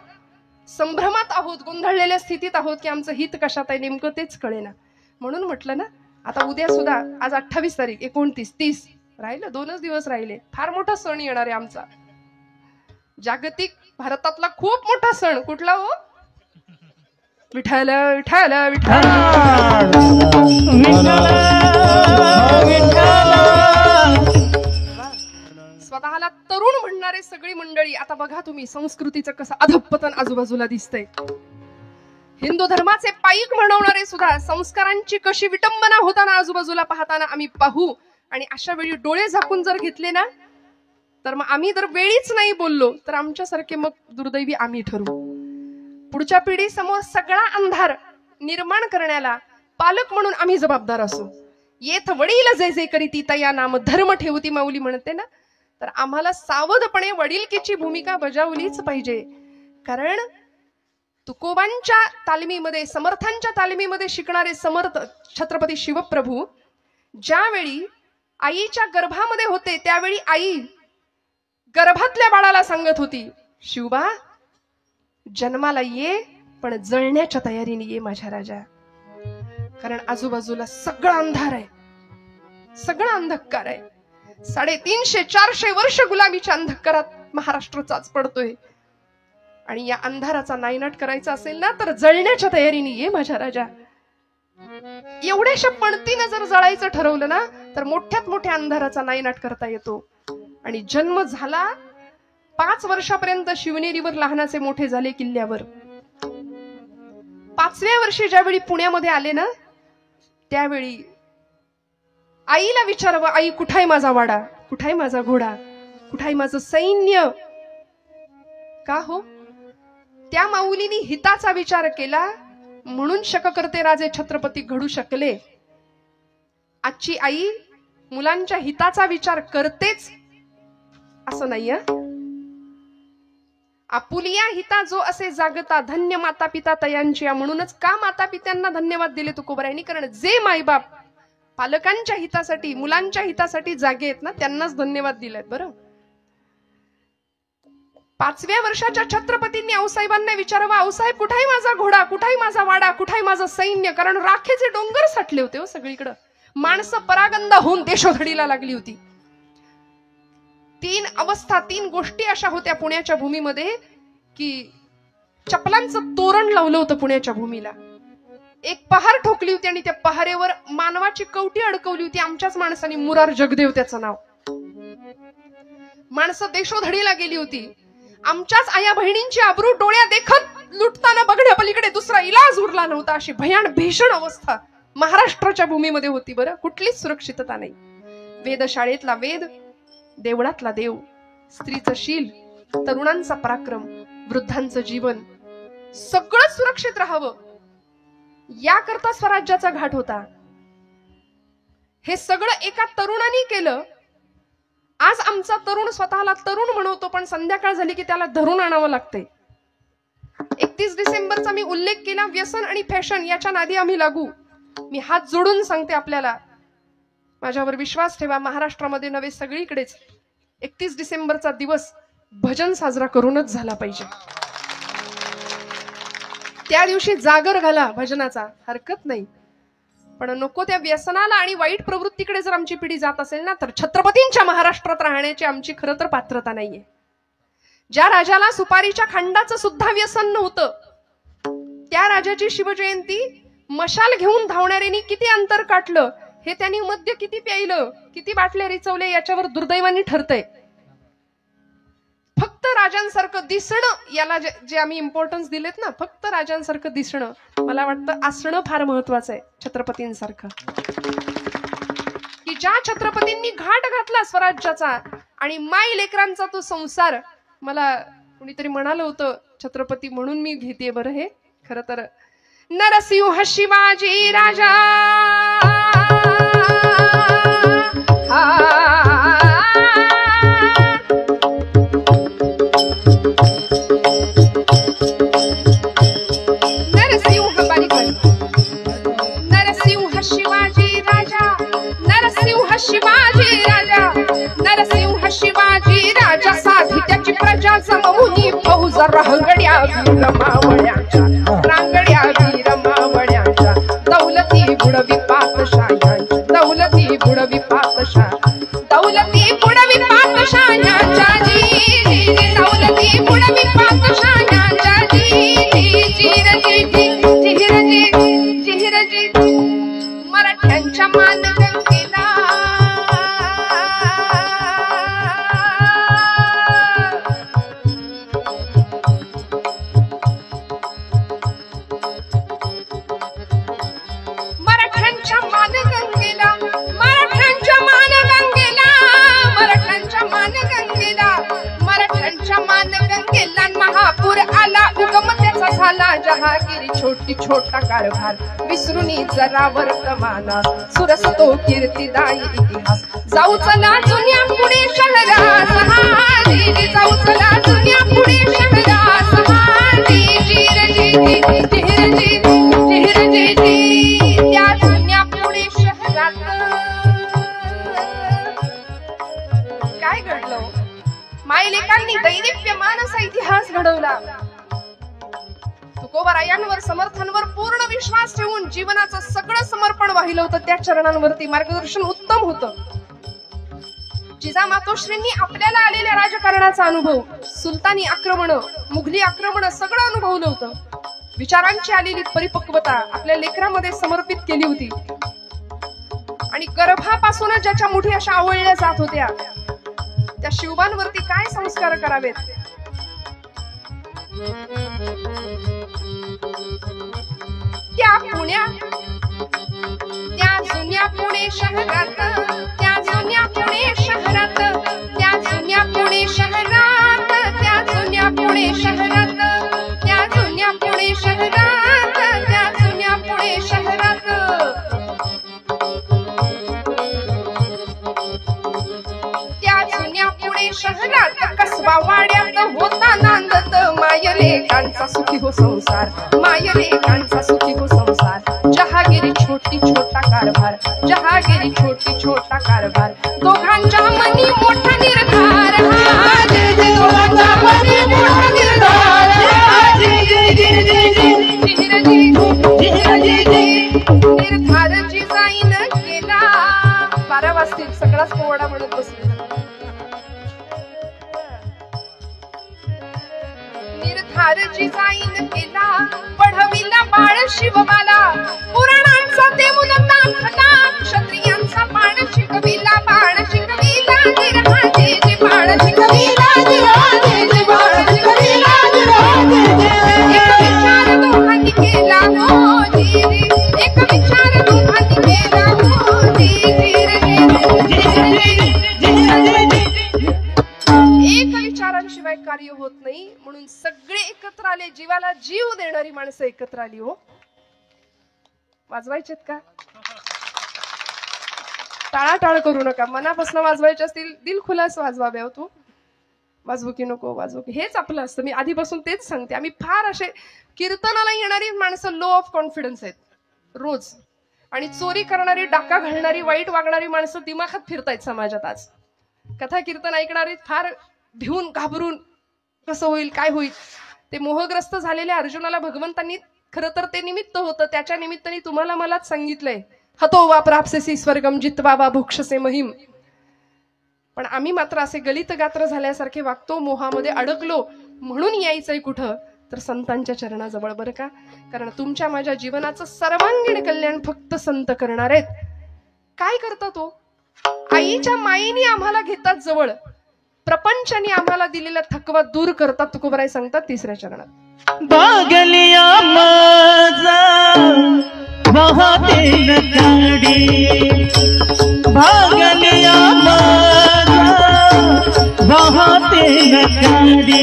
संभ्रमात आहोत, गोंधळलेल्या स्थितीत आहोत की आमचं हित कशात आहे नेमकं तेच कळेना. म्हणून म्हटलं ना, आता उद्या सुद्धा, आज 28 तारीख, 29, 30 राहिलं, 2च दिवस राहिले. फार मोठा सण येणार आहे आमचा, जागतिक भारतातला खूप मोठा सण. कुठला हो? विठ्ठल विठ्ठल विठ्ठल. स्वतःला तरुण म्हणणारे सगळी मंडळी, आता बघा तुम्ही संस्कृतीचं कसं अधपतन आजूबाजूला दिसतंय. हिंदू धर्माचे पाईक म्हणवणारे सुद्धा संस्कारांची कशी विटंबना होताना आजूबाजूला पाहताना आम्ही पाहू. आणि अशा वेळी डोळे झाकून जर घेतले ना, तर मग आम्ही जर वेळीच नाही बोललो तर आमच्यासारखे मग दुर्दैवी आम्ही ठरू. पुढच्या पिढी समोर सगळा अंधार निर्माण करण्याला पालक म्हणून आम्ही जबाबदार असू. येथ वडील जे जे करीती तया नाम धर्म ठेवती माऊली म्हणते ना, तर आम्हाला सावधपणे वडीलकीची भूमिका बजावलीच पाहिजे. कारण तुकोबांच्या तालमीमध्ये, समर्थांच्या तालमीमध्ये शिकणारे समर्थ छत्रपती शिवप्रभू ज्यावेळी आईच्या गर्भामध्ये होते, त्यावेळी आई गर्भातल्या बाळाला सांगत होती, शिवबा जन्माला ये पण जळण्याच्या तयारीने ये माझ्या राजा. कारण आजूबाजूला सगळा अंधार आहे, सगळा अंधकार आहे. 350-400 वर्ष गुलामीच्या अंधकारात महाराष्ट्र चाच पडतोय. आणि या अंधाराचा नायनाट करायचा असेल ना, तर जळण्याच्या तयारीने ये माझ्या राजा. एवढ्याशा पणतीनं जर जळायचं ठरवलं ना, तर मोठ्यात मोठ्या अंधाराचा नायनाट करता येतो. आणि जन्म झाला, 5 वर्षापर्यंत शिवनेरीवर लहानाचे मोठे झाले किल्ल्यावर. 5व्या वर्षी ज्यावेळी पुण्यामध्ये आले ना, त्यावेळी आईला विचारावं, आई कुठाय माझा वाडा, कुठाय माझा घोडा, कुठाय माझं सैन्य. का हो? त्या माऊलीनी हिताचा विचार केला, म्हणून शककर्ते राजे छत्रपती घडू शकले. आजची आई मुलांच्या हिताचा विचार करतेच असं नाहीये. आपुलिया हिता जो असे जागता धन्य माता पिता तयांची. म्हणूनच का माता पित्यांना धन्यवाद दिले तुकोबरायांनी? कारण जे मायबाप पालकांच्या हितासाठी मुलांच्या हितासाठी जागे आहेत ना, त्यांनाच धन्यवाद दिलेत. बरं, 5व्या वर्षाच्या छत्रपतींनी आऊसाहेबांना विचारावं, आऊसाहेब कुठाही माझा घोडा, कुठाही माझा वाडा, कुठाही माझं सैन्य? कारण राखेचे डोंगर साठले होते हो सगळीकडे. माणसं परागंदा होऊन देशोधडीला लागली होती. 3 अवस्था 3 गोष्टी अशा होत्या पुण्याच्या भूमीमध्ये की चपलांचं तोरण लावलं होतं पुण्याच्या भूमीला. एक पहार ठोकली होती आणि त्या पहारेवर मानवाची कवटी अडकवली होती. आमच्याच माणसाने, मुरार जगदेव त्याचं नाव. माणसं देशोधडीला गेली होती. आमच्याच आया बहिणींची आबरू डोळ्या देखत लुटताना बघण्यापलीकडे दुसरा इलाज उरला नव्हता. अशी भीषण अवस्था महाराष्ट्राच्या भूमीमध्ये होती. बरं, कुठलीच सुरक्षितता नाही. वेधशाळेतला वेद, देवळातला देव, स्त्रीचं शील, तरुणांचा पराक्रम, वृद्धांचं जीवन, सगळं सुरक्षित राहावं याकरता स्वराज्याचा घाट होता. हे सगळं एका तरुणाने केलं. आज आमचा तरुण स्वतःला तरुण म्हणवतो, पण संध्याकाळ झाली की त्याला धरून आणावं लागते. 31 डिसेंबरचा मी उल्लेख केला. व्यसन आणि फॅशन याच्या नादी आम्ही लागू. मी हात जोडून सांगते आपल्याला, माझ्यावर विश्वास ठेवा. महाराष्ट्रामध्ये नव्हे सगळीकडेच 31 डिसेंबरचा दिवस भजन साजरा करूनच झाला पाहिजे. त्या दिवशी जागर घाला भजनाचा, हरकत नाही. पण नको त्या व्यसनाला आणि वाईट प्रवृत्तीकडे जर आमची पिढी जात असेल ना, तर छत्रपतींच्या महाराष्ट्रात राहण्याची आमची खरं तर पात्रता नाहीये. ज्या राजाला सुपारीच्या खांडाचं सुद्धा व्यसन नव्हतं, त्या राजाची शिवजयंती मशाल घेऊन धावणाऱ्यांनी किती अंतर काटलं, हे त्यांनी मद्य किती प्यायलं, किती बाटल्या रिचवले, याच्यावर दुर्दैवाने ठरतंय. फक्त राजांसारखं दिसणं, याला जे आम्ही इम्पॉर्टन्स दिलेत ना, फक्त राजांसारखं दिसणं, मला वाटतं असणं फार महत्वाचं आहे. छत्रपतींसारखं, की ज्या छत्रपतींनी घाट घातला स्वराज्याचा आणि माई लेकरांचा तो संसार. मला कुणीतरी म्हणालं होतं छत्रपती म्हणून मी घेते. बरं, हे खरं तर नरसिंह शिवाजी राजा शिवाजी राजा साधी त्याची प्रजा जमवून फौज रांगड्या वीर मावळ्यांच्या, रांगड्या वीर मावळ्यांच्या, दौलती बुडवी पातशाह्यांच्या, दौलती बुडवी पातशाह, दौलती बुडवी पातशाह्यांच्या जी, दौलती बुडवी पातशाह्यांच्या जी, जिहिरजी मराठ्यांच्या मानगंगेला जहागिरी छोटी छोटा कारभार विसरूनी जरा वर्तमाना सुरस तो कीर्तिदायी इतिहास. जाऊ चला जुन्या पुणे शहरात, जाऊ चला जुन्या पुणे शहरात, त्या जुन्या पुणे शहरात काय घडलं? मायलेकांनी दैदिप्यमान असा इतिहास घडवला. तुकोबरायांवर समर्थांवर पूर्ण विश्वास ठेवून जीवनाचं सगळं समर्पण वाहिलं होतं. त्या चरणांवरती मार्गदर्शन उत्तम होतं. जिजामातोश्रींनी आपल्याला आलेल्या राजकारणाचा अनुभव, सुलतानी आक्रमण, मुघली आक्रमण सगळं अनुभवलं होतं. विचारांची आलेली परिपक्वता आपल्या लेकरामध्ये समर्पित केली होती. आणि गर्भापासूनच ज्याच्या मुठी अशा आवळल्या जात होत्या, त्या शिवबांवरती काय संस्कार करावेत. त्या जुन्या पुणे शहरात, त्या जुन्या पुणे शहरात, त्या जुन्या पुणे शहरात, त्या जुन्या पुणे शहरात, त्या जुन्या पुणे शहरात, त्या जुन्या पुणे शहरात कसबा वाड्यात होता नांदत मायलेकांचा सुखी हो संसार मायलेकांचा सुखी हो संसार जहागिरी छोटी छोटा कारभार जहागिरी छोटी छोटा कारभार दोघांच्या मनी मोठा निर्धार दोघांच्या मनी मोठा निर्धार निर्धार जिजाईन केला 12 वाजतील सगळाच पोवाडा म्हणत बसले निर्धार जिजाईन केला पढविला बाळ शिवबाला पुराणांचा देऊन दाखला क्षत्रियांचा बाण शिकविला बाण शिकविला निर्हाजे जे बाण शिकविला निर्हाजे जे बाण शिकविला निर्हाजे एक विचार दोघांनी केला हो जी एक विचार दोघांनी केला हो जी एक विचारांशिवाय कार्य होत नाही म्हणून सगळे एकत्र आले जीवाला जीव देणारी माणसं एकत्र आली हो वाजवायचेत का टाळाटाळ करू नका मनापासून वाजवायचे असतील दिलखुलास वाजवाव्या तू वाजवू की नको वाजवू की हेच आपलं असतं मी आधीपासून तेच सांगते आम्ही फार असे कीर्तनाला येणारी माणसं लो ऑफ कॉन्फिडन्स आहेत रोज आणि चोरी करणारी डाका घालणारी वाईट वागणारी माणसं दिमाखात फिरतायत समाजात आज कथा कीर्तन ऐकणारी फार भिवून घाबरून कसं होईल काय होईल ते मोहग्रस्त झालेल्या अर्जुनाला भगवंतांनी खरं तर ते निमित्त होतं त्याच्या निमित्ताने तुम्हाला मलाच सांगितलंय हतो वा प्राप्सेसी स्वर्गम जित्वा वा भुक्षसे महिम पण आम्ही मात्र असे गलित गात्र झाल्यासारखे वागतो मोहामध्ये अडकलो म्हणून यायचंय कुठं तर संतांच्या चरणाजवळ बरं का कारण तुमच्या माझ्या जीवनाचं सर्वांगीण कल्याण फक्त संत करणार आहेत काय करता तो आईच्या माईने आम्हाला घेतात जवळ प्रपंचाने आम्हाला दिलेला थकवा दूर करतात तुकोबराय सांगतात 3ऱ्या चरणात बागलिया माझा वाहते नदी बागलिया माझा वाहते नदी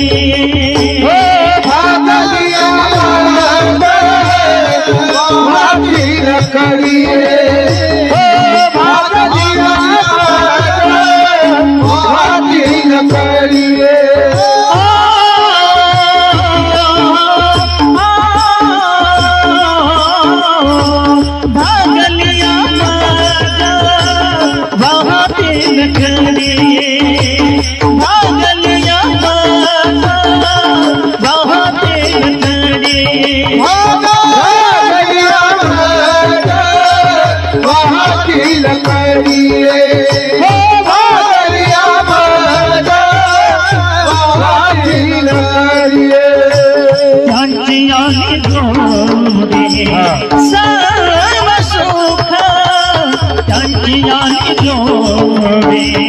बागलिया माझा वाहते नदी बागलिया वाहते नदी सर्व सुख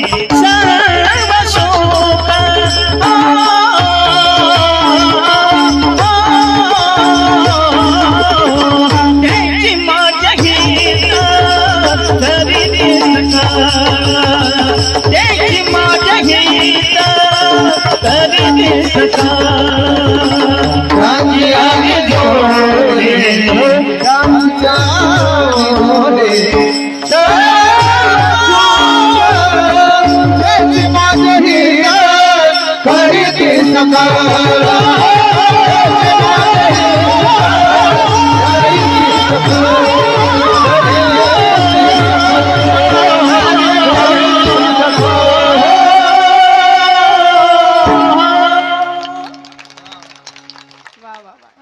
सर्व सुख त्याची माझ्या गीत तरी त्याची माझ्या गीत तरी दिसता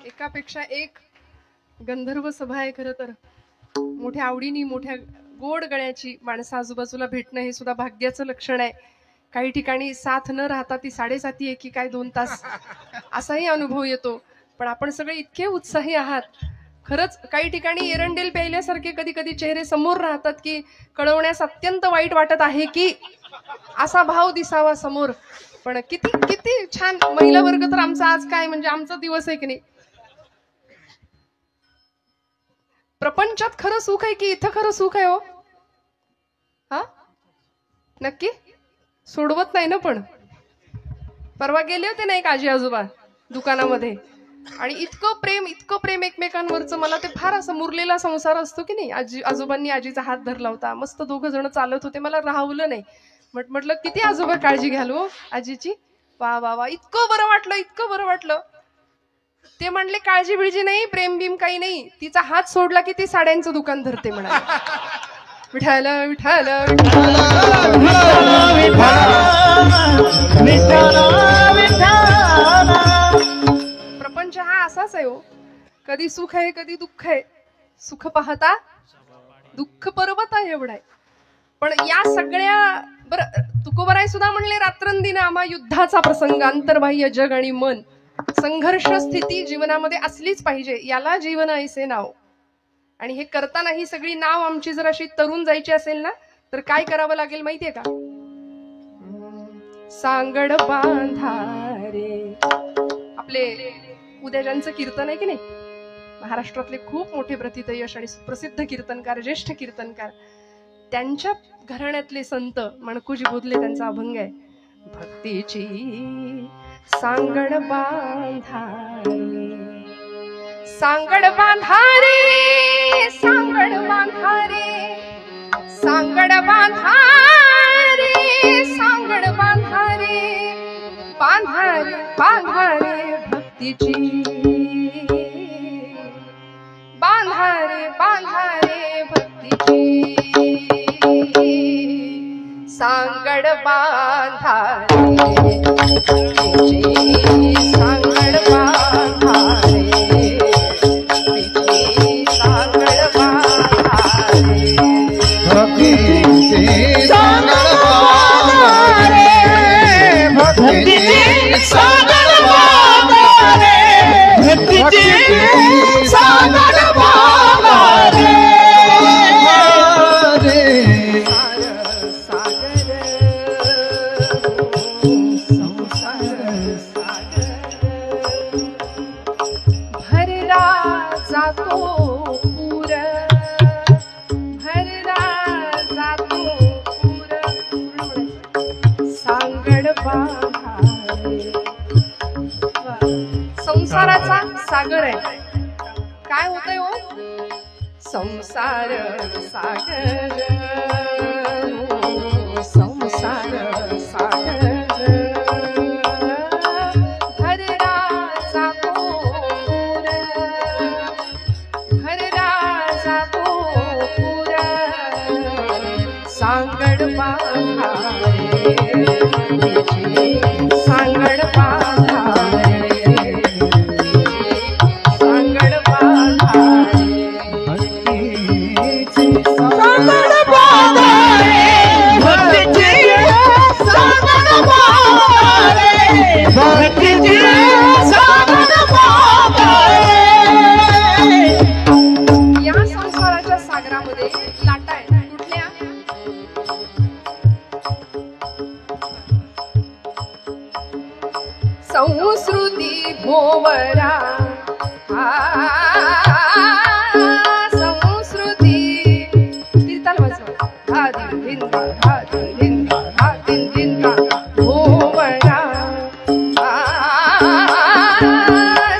एकापेक्षा एक गंधर्व सभा आहे खरं तर मोठ्या आवडीने मोठ्या गोड गळ्याची माणसं आजूबाजूला भेटणं हे सुद्धा भाग्याचं लक्षण आहे काही ठिकाणी साथ न राहता ती 7:30 आहे की काय 2 तास असाही अनुभव येतो पण आपण सगळे इतके उत्साही आहात खरंच काही ठिकाणी एरंडेल प्यायल्यासारखे कधी कधी चेहरे समोर राहतात की कळवण्यास अत्यंत वाईट वाटत आहे की असा भाव दिसावा समोर पण किती किती छान महिला वर्ग तर आमचा आज काय म्हणजे आमचा दिवस आहे की नाही प्रपंचात खरं सुख आहे की इथं खरं सुख आहे हो हा नक्की सोडवत नाही ना पण परवा गेले होते ना एक आजी आजोबा दुकानामध्ये आणि इतकं प्रेम एकमेकांवरचं मला ते फार असं मुरलेला संसार असतो की नाही आजी आजोबांनी आजीचा हात धरला होता मस्त 2 जण चालत होते मला राहवलं नाही म्हटलं किती आजोबा काळजी घ्याल हो आजीची वा वा वा, इतकं बरं वाटलं, इतकं बरं वाटलं. ते म्हणले काळजी बिळजी नाही, प्रेम बिम काही नाही. तिचा हात सोडला की ती साड्यांचं दुकान धरते म्हणा. विठाल विठाल प्रपंच हा असाच आहे हो. कधी सुख आहे कधी दुःख आहे. सुख पाहता दुःख पर्वता एवढा आहे. पण या सगळ्या बरं तुकोबराय सुद्धा म्हणले रात्रंदिन आम्हा युद्धाचा प्रसंग, अंतर्बाह्य जग आणि मन, संघर्ष स्थिती जीवनामध्ये असलीच पाहिजे. याला जीवन ऐसे नाव. आणि हे करताना ही सगळी नाव आमची जर अशी तरुण जायची असेल ना, तर काय करावं लागेल माहितीये का? सांगड बांधारे. आपले उद्या ज्यांचं कीर्तन आहे की नाही, महाराष्ट्रातले खूप मोठे प्रथितयश आणि सुप्रसिद्ध कीर्तनकार, ज्येष्ठ कीर्तनकार, त्यांच्या घराण्यातले संत मणकुजी बोधले, त्यांचा अभंग आहे, भक्तीची सांगड बांधारे. सांगड बांधारे, सांगड बांधारे, सांगड बांधारे, सांगड बांधारे, बांधारे बांधारे भक्तीची, बांधारे बांधारे भक्तीची, सांगड बांधारे भक्तीची, सांगड बांधारे भक्तीची, सांगड बांधारे भक्तीची, सांगड बांधारे भक्तीची, सांगड बांधारे भक्तीची, सांगड बांधारे. संसाराचा सागर आहे. काय होतंय हो? संसार सागर, संसार सागर, भरला जातो पूर, भरला जातो पूर, सांगड बांधारे, सांगड बांधारे, सांगड बांधारे भक्तीची, सांगड बांधारे भक्तीची, सांगड बांधारे भक्तीची, सांगड बांधारे. या संसाराच्या सागरामध्ये लाटा आहेत. कुठल्या? संस्कृती भोवरा, संस्कृती कीर्तन वाजवा, हा दिन दिनका, हा दिन दिनका, हा दिन दिनका भोवरा,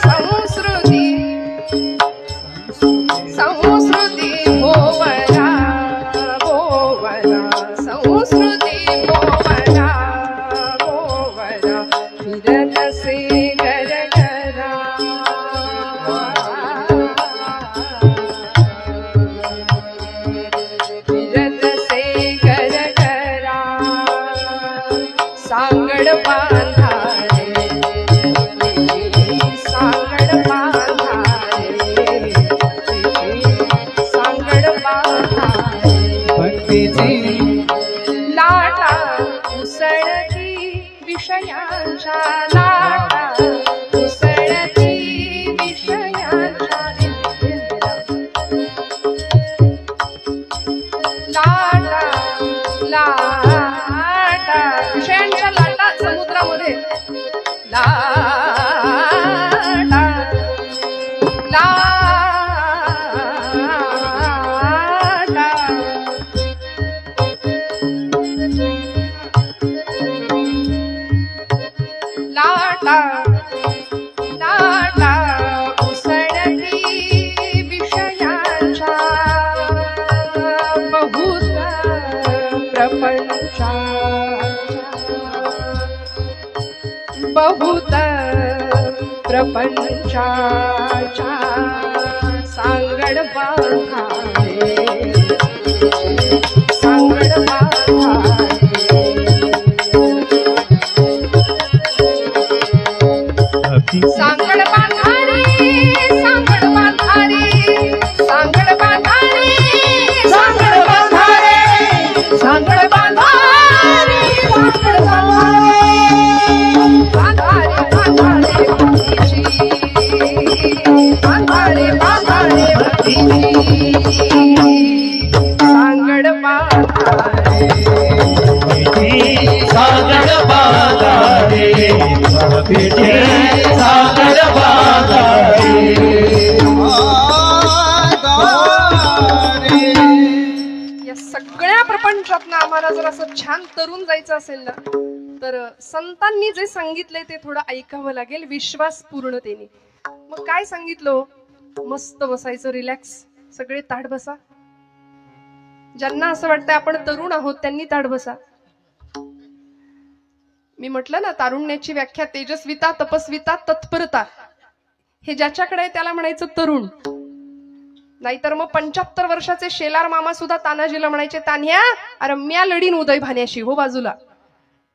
संस्कृती, संस्कृती भोवरा, भोवरा, संस्कृती भोवरा, भोवरा, फिरत से गर करा, फिरत से गर करा, सांगड बांधारे, सांगड बांधारे, सांगड बांधारे भक्तीची, लाटा उसळती विषयांच्या, लाटा उसळती विषयांच्या, लाटा लाटा विषयांच्या लाटा समुद्रामध्ये, लाटा लाटा, लाटा उसळती विषयांच्या, बहुत प्रपंचा, बहुत प्रपंचाच्या सांगड बांधारे सांगड बांधारे सांगड बांधारे सांगड बांधारे सांगड बांधारे सांगड बांधारे सांगड बांधारे सांगड बांधारे बांधारे बांधारे बांधारे सांगड बांधारे सागर बांधारे सागर बांधारे या सगळ्या प्रपंचातनं आम्हाला जर असं छान तरुण जायचं असेल ना तर संतांनी जे सांगितलंय ते थोडं ऐकावं लागेल विश्वास पूर्णतेने. मग काय सांगितलं? मस्त बसायचं, रिलॅक्स, सगळे ताठ बसा. ज्यांना असं वाटतंय आपण तरुण आहोत त्यांनी ताठ बसा. मी म्हटलं ना तारुण्याची व्याख्या तेजस्विता, तपस्विता, तत्परता. हे ज्याच्याकडे आहे त्याला म्हणायचं तरुण. नाहीतर मग 75 वर्षाचे शेलार मामा सुद्धा तानाजीला म्हणायचे, तान्ह्या अरे म्या लढीन उदय भाण्याशी, हो बाजूला.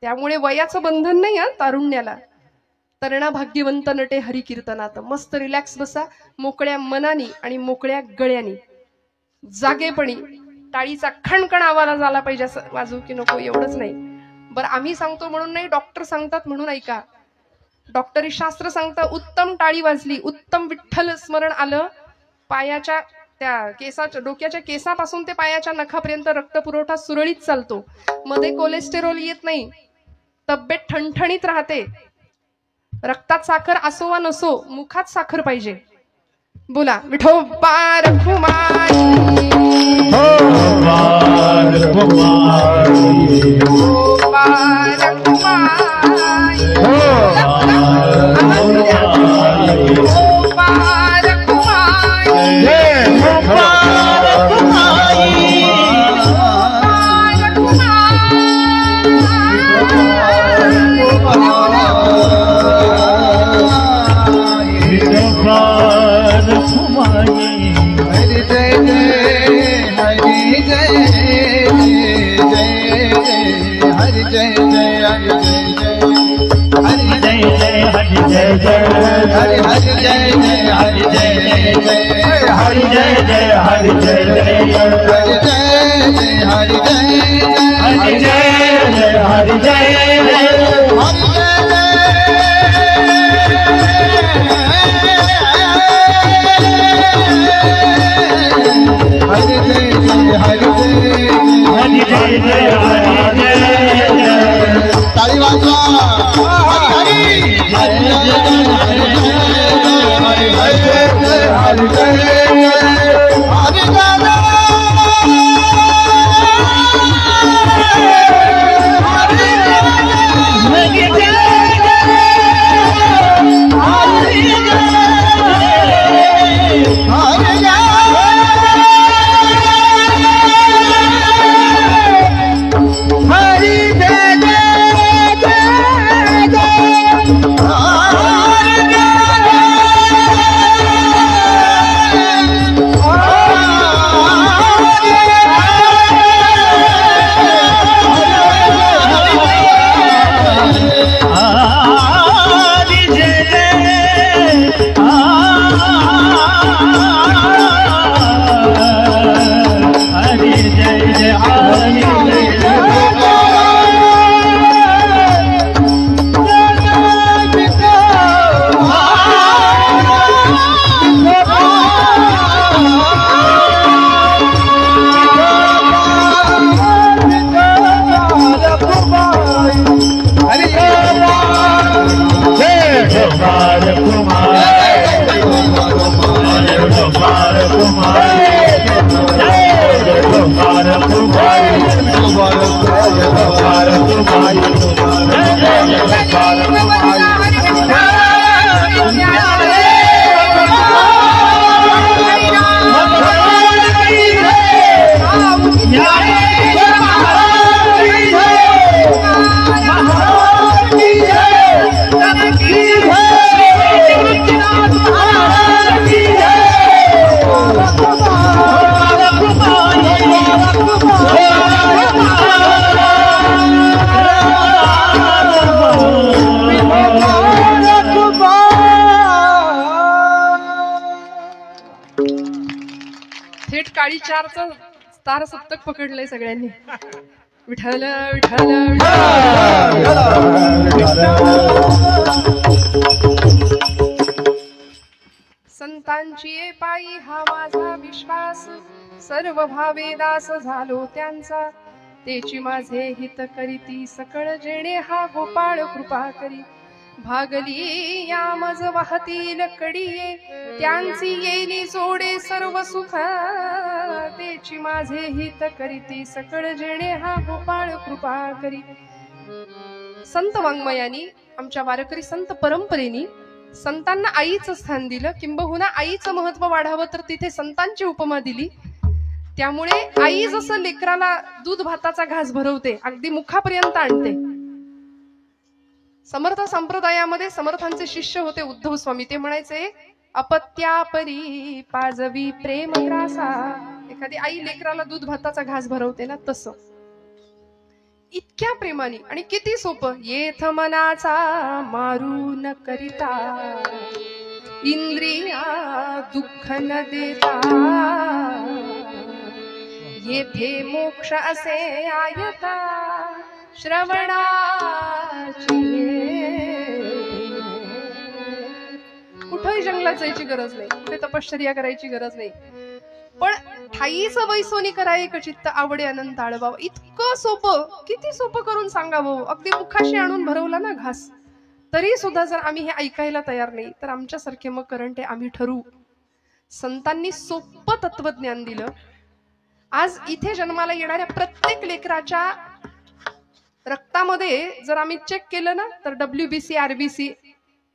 त्यामुळे वयाचं बंधन नाही हा तारुण्याला. तरणा भाग्यवंत नटे हरिकीर्तनात. मस्त रिलॅक्स बसा, मोकळ्या मनानी आणि मोकळ्या गळ्यानी, जागेपणी. टाळीचा खणखण आवाज झाला पाहिजे, असं वाजू की नको एवढंच नाही. बरं आम्ही सांगतो म्हणून नाही, डॉक्टर सांगतात म्हणून ऐका. डॉक्टरी शास्त्र सांगतं उत्तम टाळी वाजली, उत्तम विठ्ठल स्मरण आलं, पायाच्या त्या केसाच्या डोक्याच्या केसापासून ते पायाच्या नखापर्यंत रक्तपुरवठा सुरळीत चालतो, मध्ये कोलेस्टेरॉल येत नाही, तब्येत ठणठणीत राहते. रक्तात साखर असो वा नसो, मुखात साखर पाहिजे. बोला विठोबा रखुमाई, विठोबा रखुमाई, विठोबा रखुमाई, विठोबा 4:30चा तार सप्तक पकडलंय सगळ्यांनी. विठ्ठल विठ्ठल संतांची ये पायी हा माझा विश्वास, सर्व भावे दास झालो त्यांचा. तेची माझे हित करीती सकळ जेणे हा गोपाळ कृपा करी. भागली या मज वाहतील कडिये, त्यांची येली जोडे सर्व सुख. तेची माझे हित करीती सकळ जेणे हा गोपाळ कृपा करी. संत वाङ्मयानी, आमच्या वारकरी संत परंपरेनी संतांना आईचं स्थान दिलं, किंबहुना आईचं महत्व वाढावं तर तिथे संतांची उपमा दिली. त्यामुळे आई जसं लेकराला दूध भाताचा घास भरवते, अगदी मुखापर्यंत आणते. समर्थ संप्रदायामध्ये समर्थांचे शिष्य होते उद्धव स्वामी. ते म्हणायचे, अपत्यापरी पाजवी प्रेम ग्रासा. एखादी आई लेकराला दूध भाताचा घास भरवते ना, तसं इतक्या प्रेमाने. आणि किती सोपं. येथ मनाचा मारू न करिता, इंद्रिया दुःख न देता. येथे मोक्ष असे आयता, श्रवणाची. कुठेही जंगलात जायची गरज नाही, कुठे तपश्चर्या करायची गरज नाही. पण ठाईचं वैसोनी कराय चित्त आवडे अनंत आळवावं. इतकं सोपं, किती सोपं करून सांगावं. अगदी मुखाशी आणून भरवला ना घास, तरी सुद्धा जर आम्ही हे ऐकायला तयार नाही तर आमच्यासारखे मग करंटे आम्ही ठरू. संतांनी सोपं तत्वज्ञान दिलं. आज इथे जन्माला येणाऱ्या प्रत्येक लेकराच्या रक्तामध्ये जर आम्ही चेक केलं ना, तर WBC, RBC,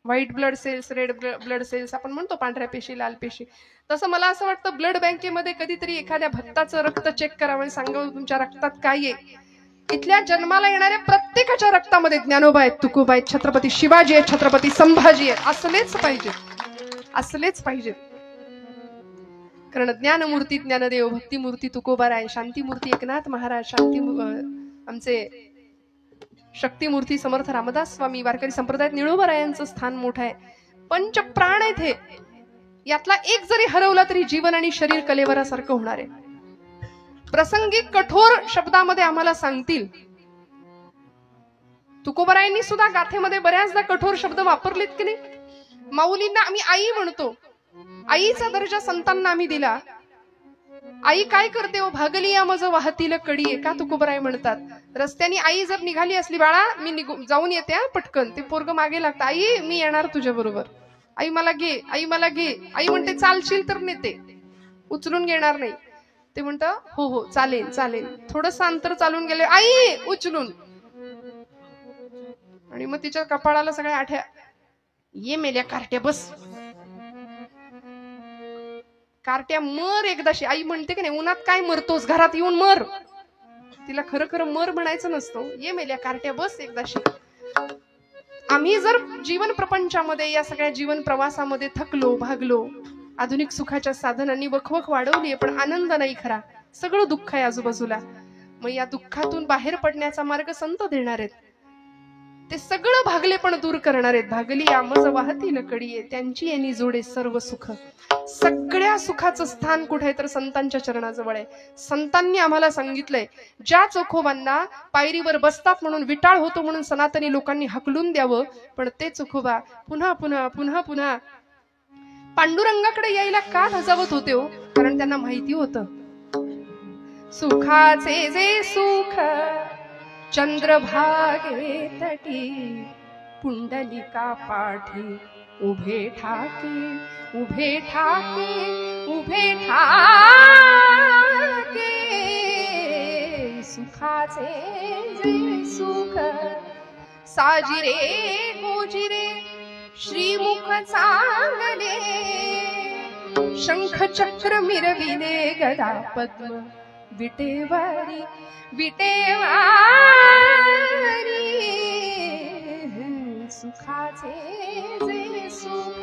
white blood cells, red blood cells आपण म्हणतो, पांढऱ्या पेशी, लाल पेशी. तसं मला असं वाटतं ब्लड बँकेमध्ये कधीतरी एखाद्या भक्ताचं रक्त चेक करावं आणि सांगावं तुमच्या रक्तात काय आहे. इथल्या जन्माला येणाऱ्या प्रत्येकाच्या रक्तामध्ये ज्ञानोबा आहेत, तुकोबा आहेत, छत्रपती शिवाजी आहेत, छत्रपती संभाजी आहेत. असलेच पाहिजे, असलेच पाहिजे. कारण ज्ञानमूर्ती ज्ञानदेव, भक्तिमूर्ती तुकोबाराय, शांतीमूर्ती एकनाथ महाराज, आमचे शक्तिमूर्ती समर्थ रामदास स्वामी. वारकरी संप्रदायात निळोबारायांचं स्थान मोठं आहे. पंचप्राण आहेत हे. यातला एक जरी हरवला तरी जीवन आणि शरीर कलेवरासारखं होणार आहे. प्रसंगी कठोर शब्दामध्ये आम्हाला सांगतील. तुकोबारायांनी सुद्धा गाथेमध्ये बऱ्याचदा कठोर शब्द वापरलेत की नाही. माऊलींना आम्ही आई म्हणतो, आईचा दर्जा संतांना आम्ही दिला. आई काय करते हो, भागली या मज वाहतील कडिये. का तुकोबाराय म्हणतात, रस्त्याने आई जर निघाली असली, बाळा मी जाऊन येते पटकन, ते पोरग मागे लागतं, आई मी येणार तुझ्या बरोबर, आई मला घे, आई मला घे. आई म्हणते चालशील तर नेते, उचलून घेणार नाही. ते म्हणत हो हो चालेल चालेल. थोडस अंतर चालून गेले, आई उचलून. आणि मग तिच्या कपाळाला सगळ्या आठ्या, ये मेल्या कार्ट्या बस, कार्ट्या मर एकदाशी. आई म्हणते की नाही, उन्हात काय मरतोस, घरात येऊन मर. तिला खरं खरं मर म्हणायचं नसतं, ये मेल्या कार्ट्या बस एकदाशी. आम्ही जर जीवन प्रपंचामध्ये, या सगळ्या जीवन प्रवासामध्ये थकलो, भागलो, आधुनिक सुखाच्या साधनांनी वखवख वाढवली, पण आनंद नाही खरा, सगळं दुःख आहे आजूबाजूला. मग या दुःखातून बाहेर पडण्याचा मार्ग संत देणार आहेत. ते सगळं भागले पण दूर करणार आहेत. भागली आमज वाहतील कडिये, त्यांची यांनी जोडे सर्व सुख. सगळ्या सुखाचं स्थान कुठे आहे तर संतांच्या चरणाजवळ आहे. संतांनी आम्हाला सांगितलंय, ज्या चोखोबांना पायरीवर बसतात म्हणून, विटाळ होतो म्हणून सनातनी लोकांनी हकलून द्यावं, पण ते चोखोबा पुन्हा पुन्हा पुन्हा पुन्हा पांडुरंगाकडे यायला का धजावत होते हो? कारण त्यांना माहिती होतं, सुखाचे जे सुख चंद्रभागे तटी, पुंडलिका पाठी उभे ठाके, उभे ठाके, उभे ठाके. सुखाचे जे सुख साजिरे गोजिरे, श्रीमुख चांगले, शंख चक्र मिरविले, गदा पद्म विटेवारी, विटेवारी. सुखाचे जे सुख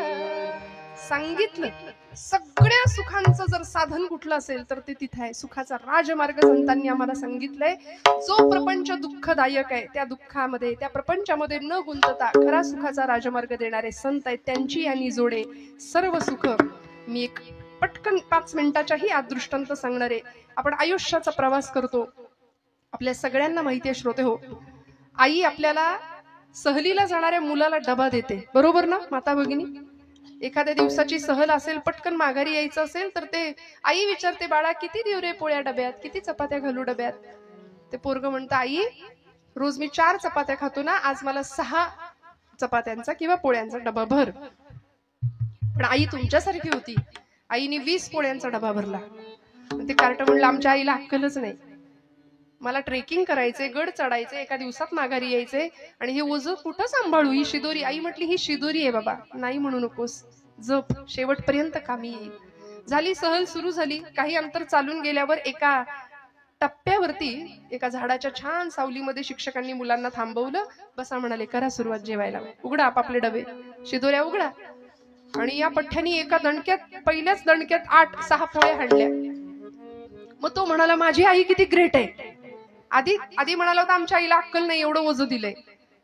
सांगितलं. सगळ्या सुखांचं जर साधन कुठलं असेल तर ते तिथे आहे. सुखाचा राजमार्ग संतांनी आम्हाला सांगितलंय. जो प्रपंच दुःखदायक आहे, त्या दुःखामध्ये, त्या प्रपंचामध्ये न गुंतता खरा सुखाचा राजमार्ग देणारे संत आहेत. त्यांची यांनी जोडे सर्व सुख. मी एक पटकन 5 मिनिटाच्याही आत दृष्टांत सांगणारे. आपण आयुष्याचा प्रवास करतो. आपल्या सगळ्यांना माहिती आहे श्रोते हो, आई आपल्याला सहलीला जाणाऱ्या मुलाला डबा देते, बरोबर ना माता भगिनी? एखाद्या दिवसाची सहल असेल, पटकन माघारी यायचं असेल तर ते आई विचारते, बाळा किती देऊ रे पोळ्या डब्यात, किती चपात्या घालू डब्यात? ते पोरग म्हणतं, आई रोज मी 4 चपात्या खातो ना, आज मला 6 चपात्यांचा किंवा पोळ्यांचा डबा भर. पण आई तुमच्यासारखी होती, आईने 20 पोळ्यांचा डबा भरला. ते कार्ट म्हणलं, आमच्या आईला अक्कलच नाही, मला ट्रेकिंग करायचे, गड चढायचे, एका दिवसात माघारी यायचे आणि हे ओझं कुठं सांभाळू, ही शिदोरी. आई म्हटली, ही शिदोरी आहे बाबा, नाही म्हणू नकोस, जप, शेवटपर्यंत कामी येईल. झाली सहल सुरू झाली. काही अंतर चालून गेल्यावर एका टप्प्यावरती एका झाडाच्या छान सावलीमध्ये शिक्षकांनी मुलांना थांबवलं. बसा म्हणाले, करा सुरुवात जेवायला, उघडा आपापले डबे, शिदोऱ्या उघडा. आणि या पठ्ठ्यानी एका दणक्यात, पहिल्याच दणक्यात 8-6 पोळ्या हाणल्या. मग तो म्हणाला, माझी आई किती ग्रेट आहे. आधी म्हणाला होता, आमच्या आईला अक्कल नाही, एवढं ओझं दिलंय.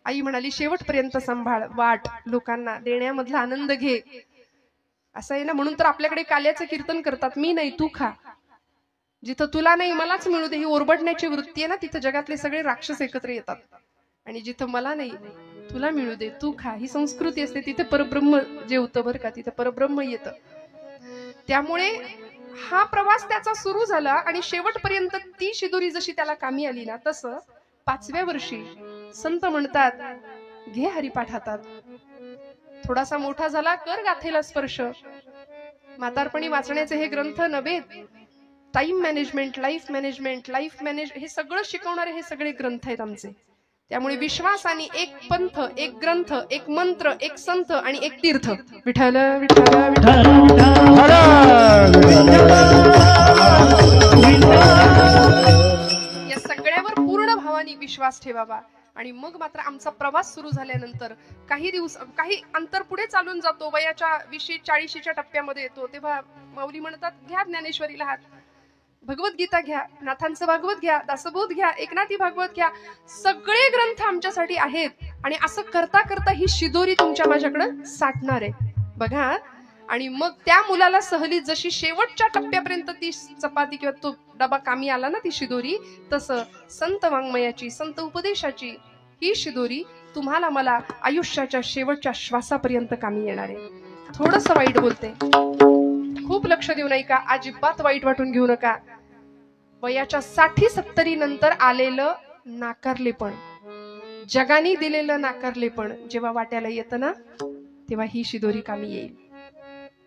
आई म्हणाली, शेवटपर्यंत सांभाळ, वाट, लोकांना देण्यामधला आनंद घे. असं आहे ना, म्हणून तर आपल्याकडे काल्याचं कीर्तन करतात, मी नाही तू खा, जिथं तुला नाही मलाच मिळू दे. ही ओरबडण्याची वृत्ती आहे ना, तिथं जगातले सगळे राक्षस एकत्र येतात. आणि जिथं मला नाही तुला मिळू दे, तू खा, ही संस्कृती असते. तिथे परब्रह्म जेवतं बरं का, तिथं परब्रह्म येतं. त्यामुळे हा प्रवास त्याचा सुरू झाला आणि शेवटपर्यंत ती शिदोरी जशी त्याला कामी आली ना, तसं 5व्या वर्षी संत म्हणतात, घे हरिपाठ हातात, थोडासा मोठा झाला कर गाथेला स्पर्श. म्हातारपणी वाचण्याचे हे ग्रंथ नव्हे, टाइम मॅनेजमेंट, लाईफ मॅनेजमेंट, हे सगळं शिकवणारे हे सगळे ग्रंथ आहेत आमचे. त्यामुळे विश्वासाने एक पंथ, एक ग्रंथ, एक मंत्र, एक संत आणि एक तीर्थ. विठ्ठल विठ्ठल विठ्ठल. या सगळ्यावर पूर्ण भावाने विश्वास ठेवावा. आणि मग मात्र आमचा प्रवास सुरू झाल्यानंतर काही अंतर पुढे चालून जातो, वयाच्या 20-40च्या टप्प्यामध्ये येतो, तेव्हा माऊली म्हणतात, घ्या ज्ञानेश्वरीला हात, भगवद्गीता घ्या, नाथांचं भागवत घ्या, दासबोध घ्या, एकनाथी भागवत घ्या, सगळे ग्रंथ आमच्यासाठी आहेत. आणि असं करता करता ही शिदोरी तुमच्या माझ्याकडे साठणार आहे बघा. आणि मग त्या मुलाला सहलीत जशी शेवटच्या टप्प्यापर्यंत ती चपाती किंवा तो डबा कामी आला ना, ती शिदोरी, तसं संत वाङ्मयाची, संत उपदेशाची ही शिदोरी तुम्हाला मला आयुष्याच्या शेवटच्या श्वासापर्यंत कामी येणार आहे. थोडंसं वाईट बोलते, खूप लक्ष देऊ नका, अजिबात वाईट वाटून घेऊ नका. वयाच्या 60-70 नंतर आलेलं नाकारलेपण, जगाने दिलेलं नाकारलेपण जेव्हा वाट्याला येतं ना, तेव्हा ही शिदोरी कामी येईल.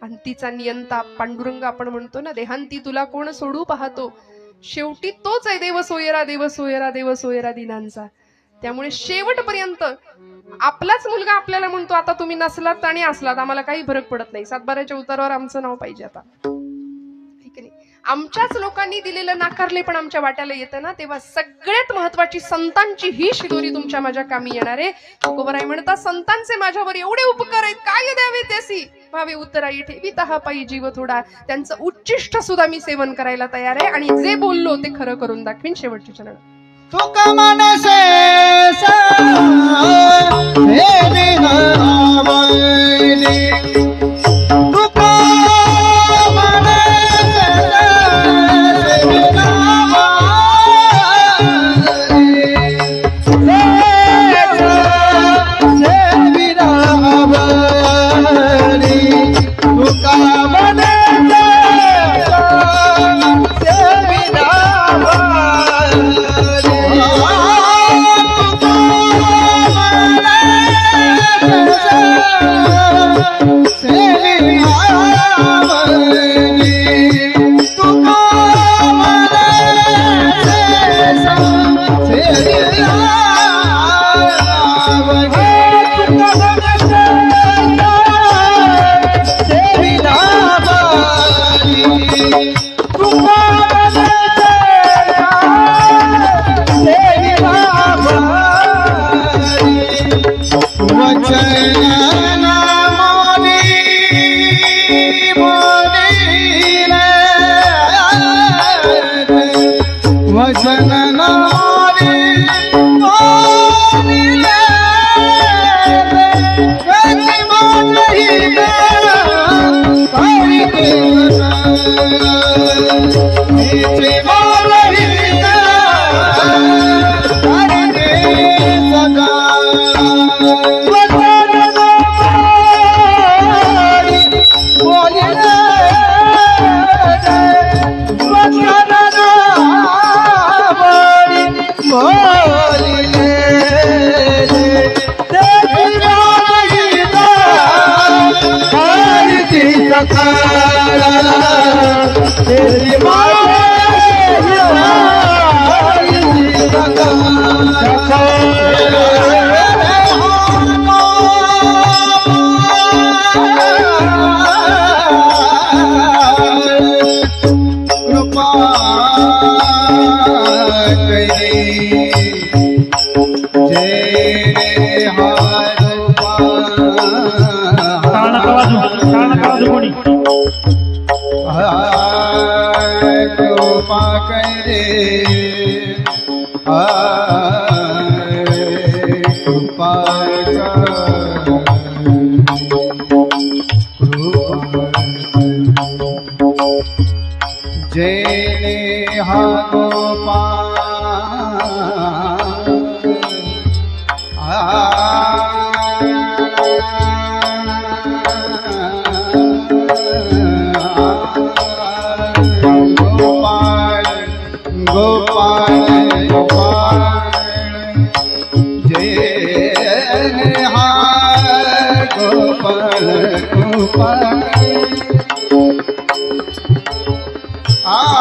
आणि तिचा नियंता पांडुरंग आपण म्हणतो ना, देहांती तुला कोण सोडू पाहतो, शेवटी तोच आहे देव सोयरा, देव सोयरा, देव सोयरा दिनांचा. त्यामुळे शेवटपर्यंत आपलाच मुलगा आपल्याला म्हणतो, आता तुम्ही नसलात आणि असलात आम्हाला काही फरक पडत नाही, 7-12च्या उतारावर आमचं नाव पाहिजे आता, ठीक नाही. आमच्याच लोकांनी दिलेलं नाकारले पण आमच्या वाट्याला येतं ना, तेव्हा सगळ्यात महत्वाची संतांची ही शिदोरी तुमच्या माझ्या कामी येणार आहे. तुकोबराय म्हणतात, संतांचे माझ्यावर एवढे उपकार आहेत, काय द्यावे त्यासी भावे उतराई ठेवीता हा पायी जीव थोडा. त्यांचं उच्चिष्ट सुद्धा मी सेवन करायला तयार आहे आणि जे बोललो ते खरं करून दाखवीन. शेवटचे चरण. तुका मनसे कोणी कृपा करे कृपा जेने हा गोपाल गोपाल जेने हा गोपाल गोपाल गोपाल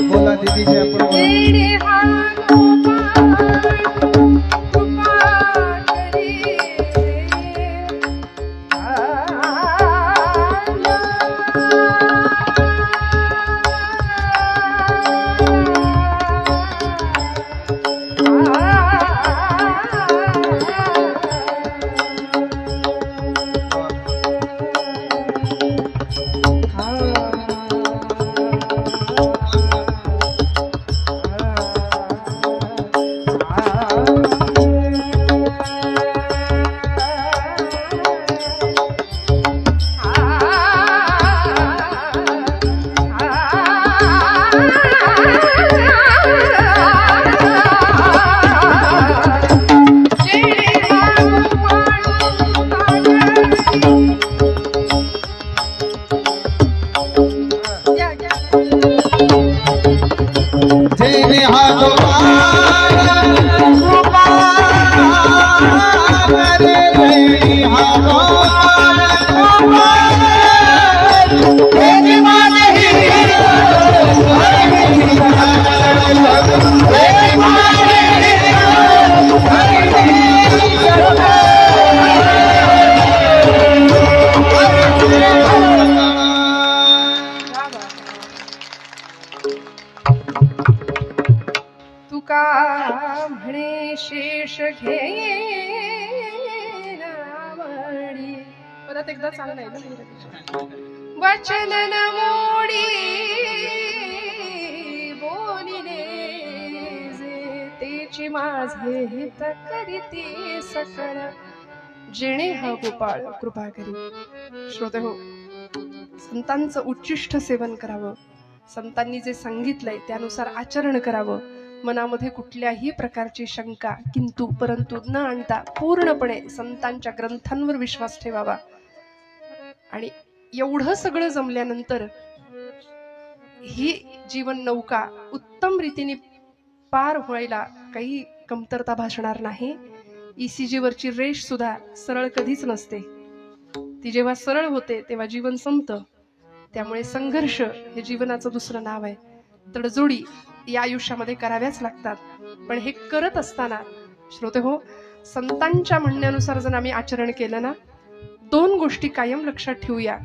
बोला दीदी तुका म्हणे शेष घे नावडी. परत एकदा चांगलं आहे ना. वचन न मोडी बोलिले जे तेची माझे हित करीती सकळ. जेणे हा गोपाळ कृपा करी. श्रोते हो, संतांचं उच्चिष्ट सेवन करावं, संतांनी जे सांगितलंय त्यानुसार आचरण करावं. मनामध्ये कुठल्याही प्रकारची शंका किंतु परंतु न आणता पूर्णपणे संतांच्या ग्रंथांवर विश्वास ठेवावा. आणि एवढं सगळं जमल्यानंतर ही जीवन नौका उत्तम रीतीने पार व्हायला काही कमतरता भासणार नाही. ECG वरची रेष सुद्धा सरळ कधीच नसते. ती जेव्हा सरळ होते तेव्हा जीवन संपतं. त्यामुळे संघर्ष हे जीवनाचं दुसरं नाव आहे. तडजोडी या आयुष्यामध्ये कराव्याच लागतात. पण हे करत असताना श्रोते हो, संतांच्या म्हणण्यानुसार जर आम्ही आचरण केलं ना, 2 गोष्टी कायम लक्षात ठेवूया.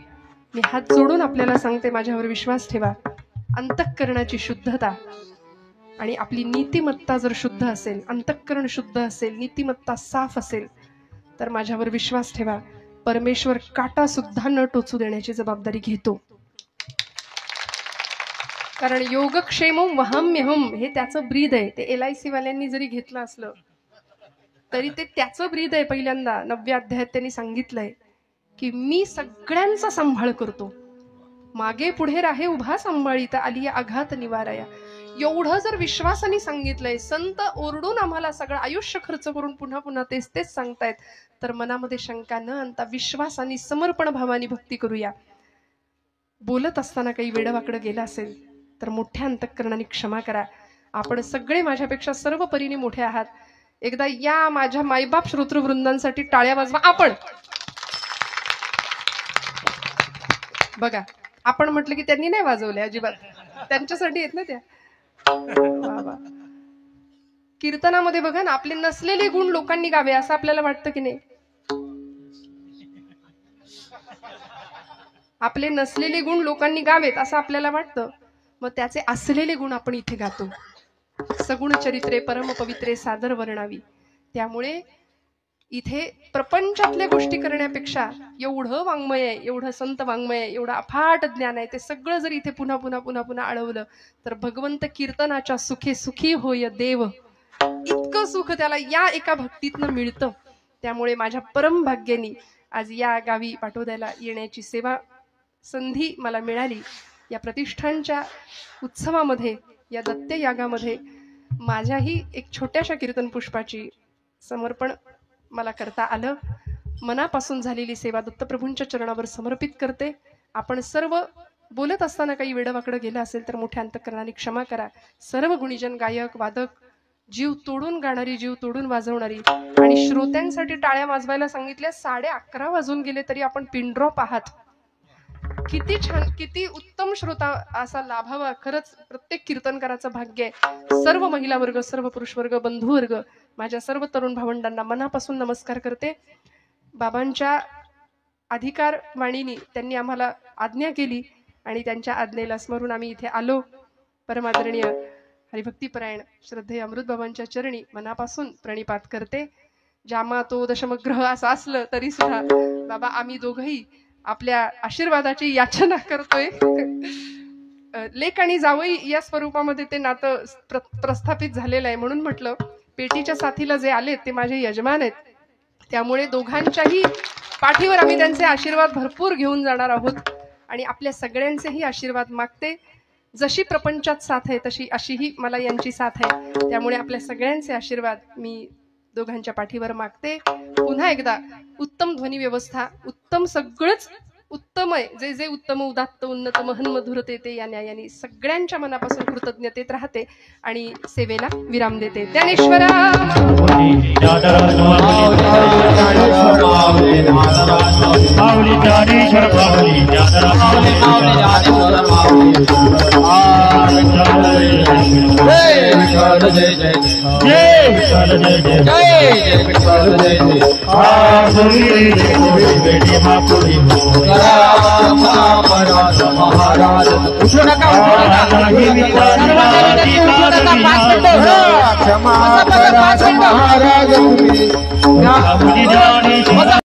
मी हात जोडून आपल्याला सांगते, माझ्यावर विश्वास ठेवा. अंतःकरणाची शुद्धता आणि आपली नीतिमत्ता जर शुद्ध असेल, अंतःकरण शुद्ध असेल, नीतिमत्ता साफ असेल, तर माझ्यावर विश्वास ठेवा, परमेश्वर काटा सुद्धा न टोचू देण्याची जबाबदारी घेतो. कारण योगक्षेमम वहाम्यहम हे त्याचं ब्रीद आहे. ते LIC वाल्यांनी जरी घेतलं असलं तरी ते त्याचं ब्रीद आहे. पहिल्यांदा 9व्या अध्यायात त्यांनी सांगितलंय की मी सगळ्यांचा सांभाळ करतो, मागे पुढे राहे उभा सांभाळीता आली आघात निवाराया. एवढं जर विश्वासाने सांगितलंय, संत ओरडून आम्हाला सगळं आयुष्य खर्च करून पुन्हा पुन्हा तेच तेच सांगतायत, तर मनामध्ये शंका न आणता विश्वासाने समर्पण भावाने भक्ती करूया. बोलत असताना काही वेडवाकडं गेलं असेल तर मोठ्या अंतःकरणाने क्षमा करा. आपण सगळे माझ्यापेक्षा सर्व परीने मोठे आहात. एकदा या माझ्या मायबाप श्रोतृवृंदांसाठी टाळ्या वाजवा. आपण बघा, आपण म्हटलं की त्यांनी नाही वाजवले अजिबात, त्यांच्यासाठी येत ना त्या. कीर्तनामध्ये बघा ना, आपले नसलेले गुण लोकांनी गावे असं आपल्याला वाटतं की नाही? आपले नसलेले गुण लोकांनी गावेत असं आपल्याला वाटतं. मग त्याचे असलेले गुण आपण इथे गातो. सगुण चरित्रे परम पवित्रे सादर वर्णावी. त्यामुळे इथे प्रपंचातल्या गोष्टी करण्यापेक्षा एवढं वाङ्मय आहे, एवढं संत वाङ्मय आहे, एवढं अफाट ज्ञान आहे, ते सगळं जर इथे पुन्हा पुन्हा पुन्हा पुन्हा आळवलं तर भगवंत कीर्तनाच्या सुखे सुखी होय देव, इतकं सुख त्याला या एका भक्तीतनं मिळतं. त्यामुळे माझ्या परम भाग्यानी आज या गावी पाटोद्याला येण्याची सेवा संधी मला मिळाली. या प्रतिष्ठानच्या उत्सवामध्ये, या दत्त यागामध्ये माझ्याही एक छोट्याशा कीर्तन पुष्पाची समर्पण मला करता आलं. मनापासून झालेली सेवा दत्तप्रभूंच्या चरणावर समर्पित करते. आपण सर्व बोलत असताना काही वेडवाकडं गेलं असेल तर मोठ्या अंतःकरणाने क्षमा करा. सर्व गुणीजन, गायक, वादक, जीव तोडून गाणारी, जीव तोडून वाजवणारी आणि श्रोत्यांसाठी टाळ्या वाजवायला सांगितल्या. 11:30 वाजून गेले तरी आपण पिन ड्रॉप आहात. किती छान, किती उत्तम श्रोता असा लाभावा. खरंच प्रत्येक कीर्तनकाराचं भाग्य आहे. सर्व महिला वर्ग, सर्व पुरुष वर्ग, बंधू वर्ग, माझ्या सर्व तरुण भावंडांना मनापासून नमस्कार करते. बाबांच्या अधिकार वाणीनी त्यांनी आम्हाला आज्ञा केली आणि त्यांच्या आज्ञेला स्मरून आम्ही इथे आलो. परमादरणीय हरिभक्तीपरायण श्रद्धेय अमृत बाबांच्या चरणी मनापासून प्रणिपात करते. जामा तो दशमग्रह असं असलं तरी सुद्धा बाबा आम्ही दोघंही आपल्या आशीर्वादाची याचना करतोय. लेक आणि जावई या स्वरूपामध्ये ते नातं प्रस्थापित झालेलं आहे. म्हणून म्हटलं पेटीच्या साथीला जे आलेत ते माझे यजमान आहेत. त्यामुळे दोघांच्याही पाठीवर आम्ही त्यांचे आशीर्वाद भरपूर घेऊन जाणार आहोत आणि आपल्या सगळ्यांचेही आशीर्वाद मागते. जशी प्रपंचात साथ आहे तशी अशीही मला यांची साथ आहे. त्यामुळे आपल्या सगळ्यांचे आशीर्वाद मी दोघांच्या पाठीवर मागते. पुन्हा एकदा उत्तम ध्वनी व्यवस्था, उत्तम सगळंच उत्तम आहे. जे जे उत्तम, उदात्त, उन्नत, महन, मधुर ते या न्यायाने सगळ्यांच्या मनापासून कृतज्ञतेत राहते आणि सेवेला विराम देते. ज्ञानेश्वरा महाराज उठू नका, क्षमा करा महाराज तुम्ही.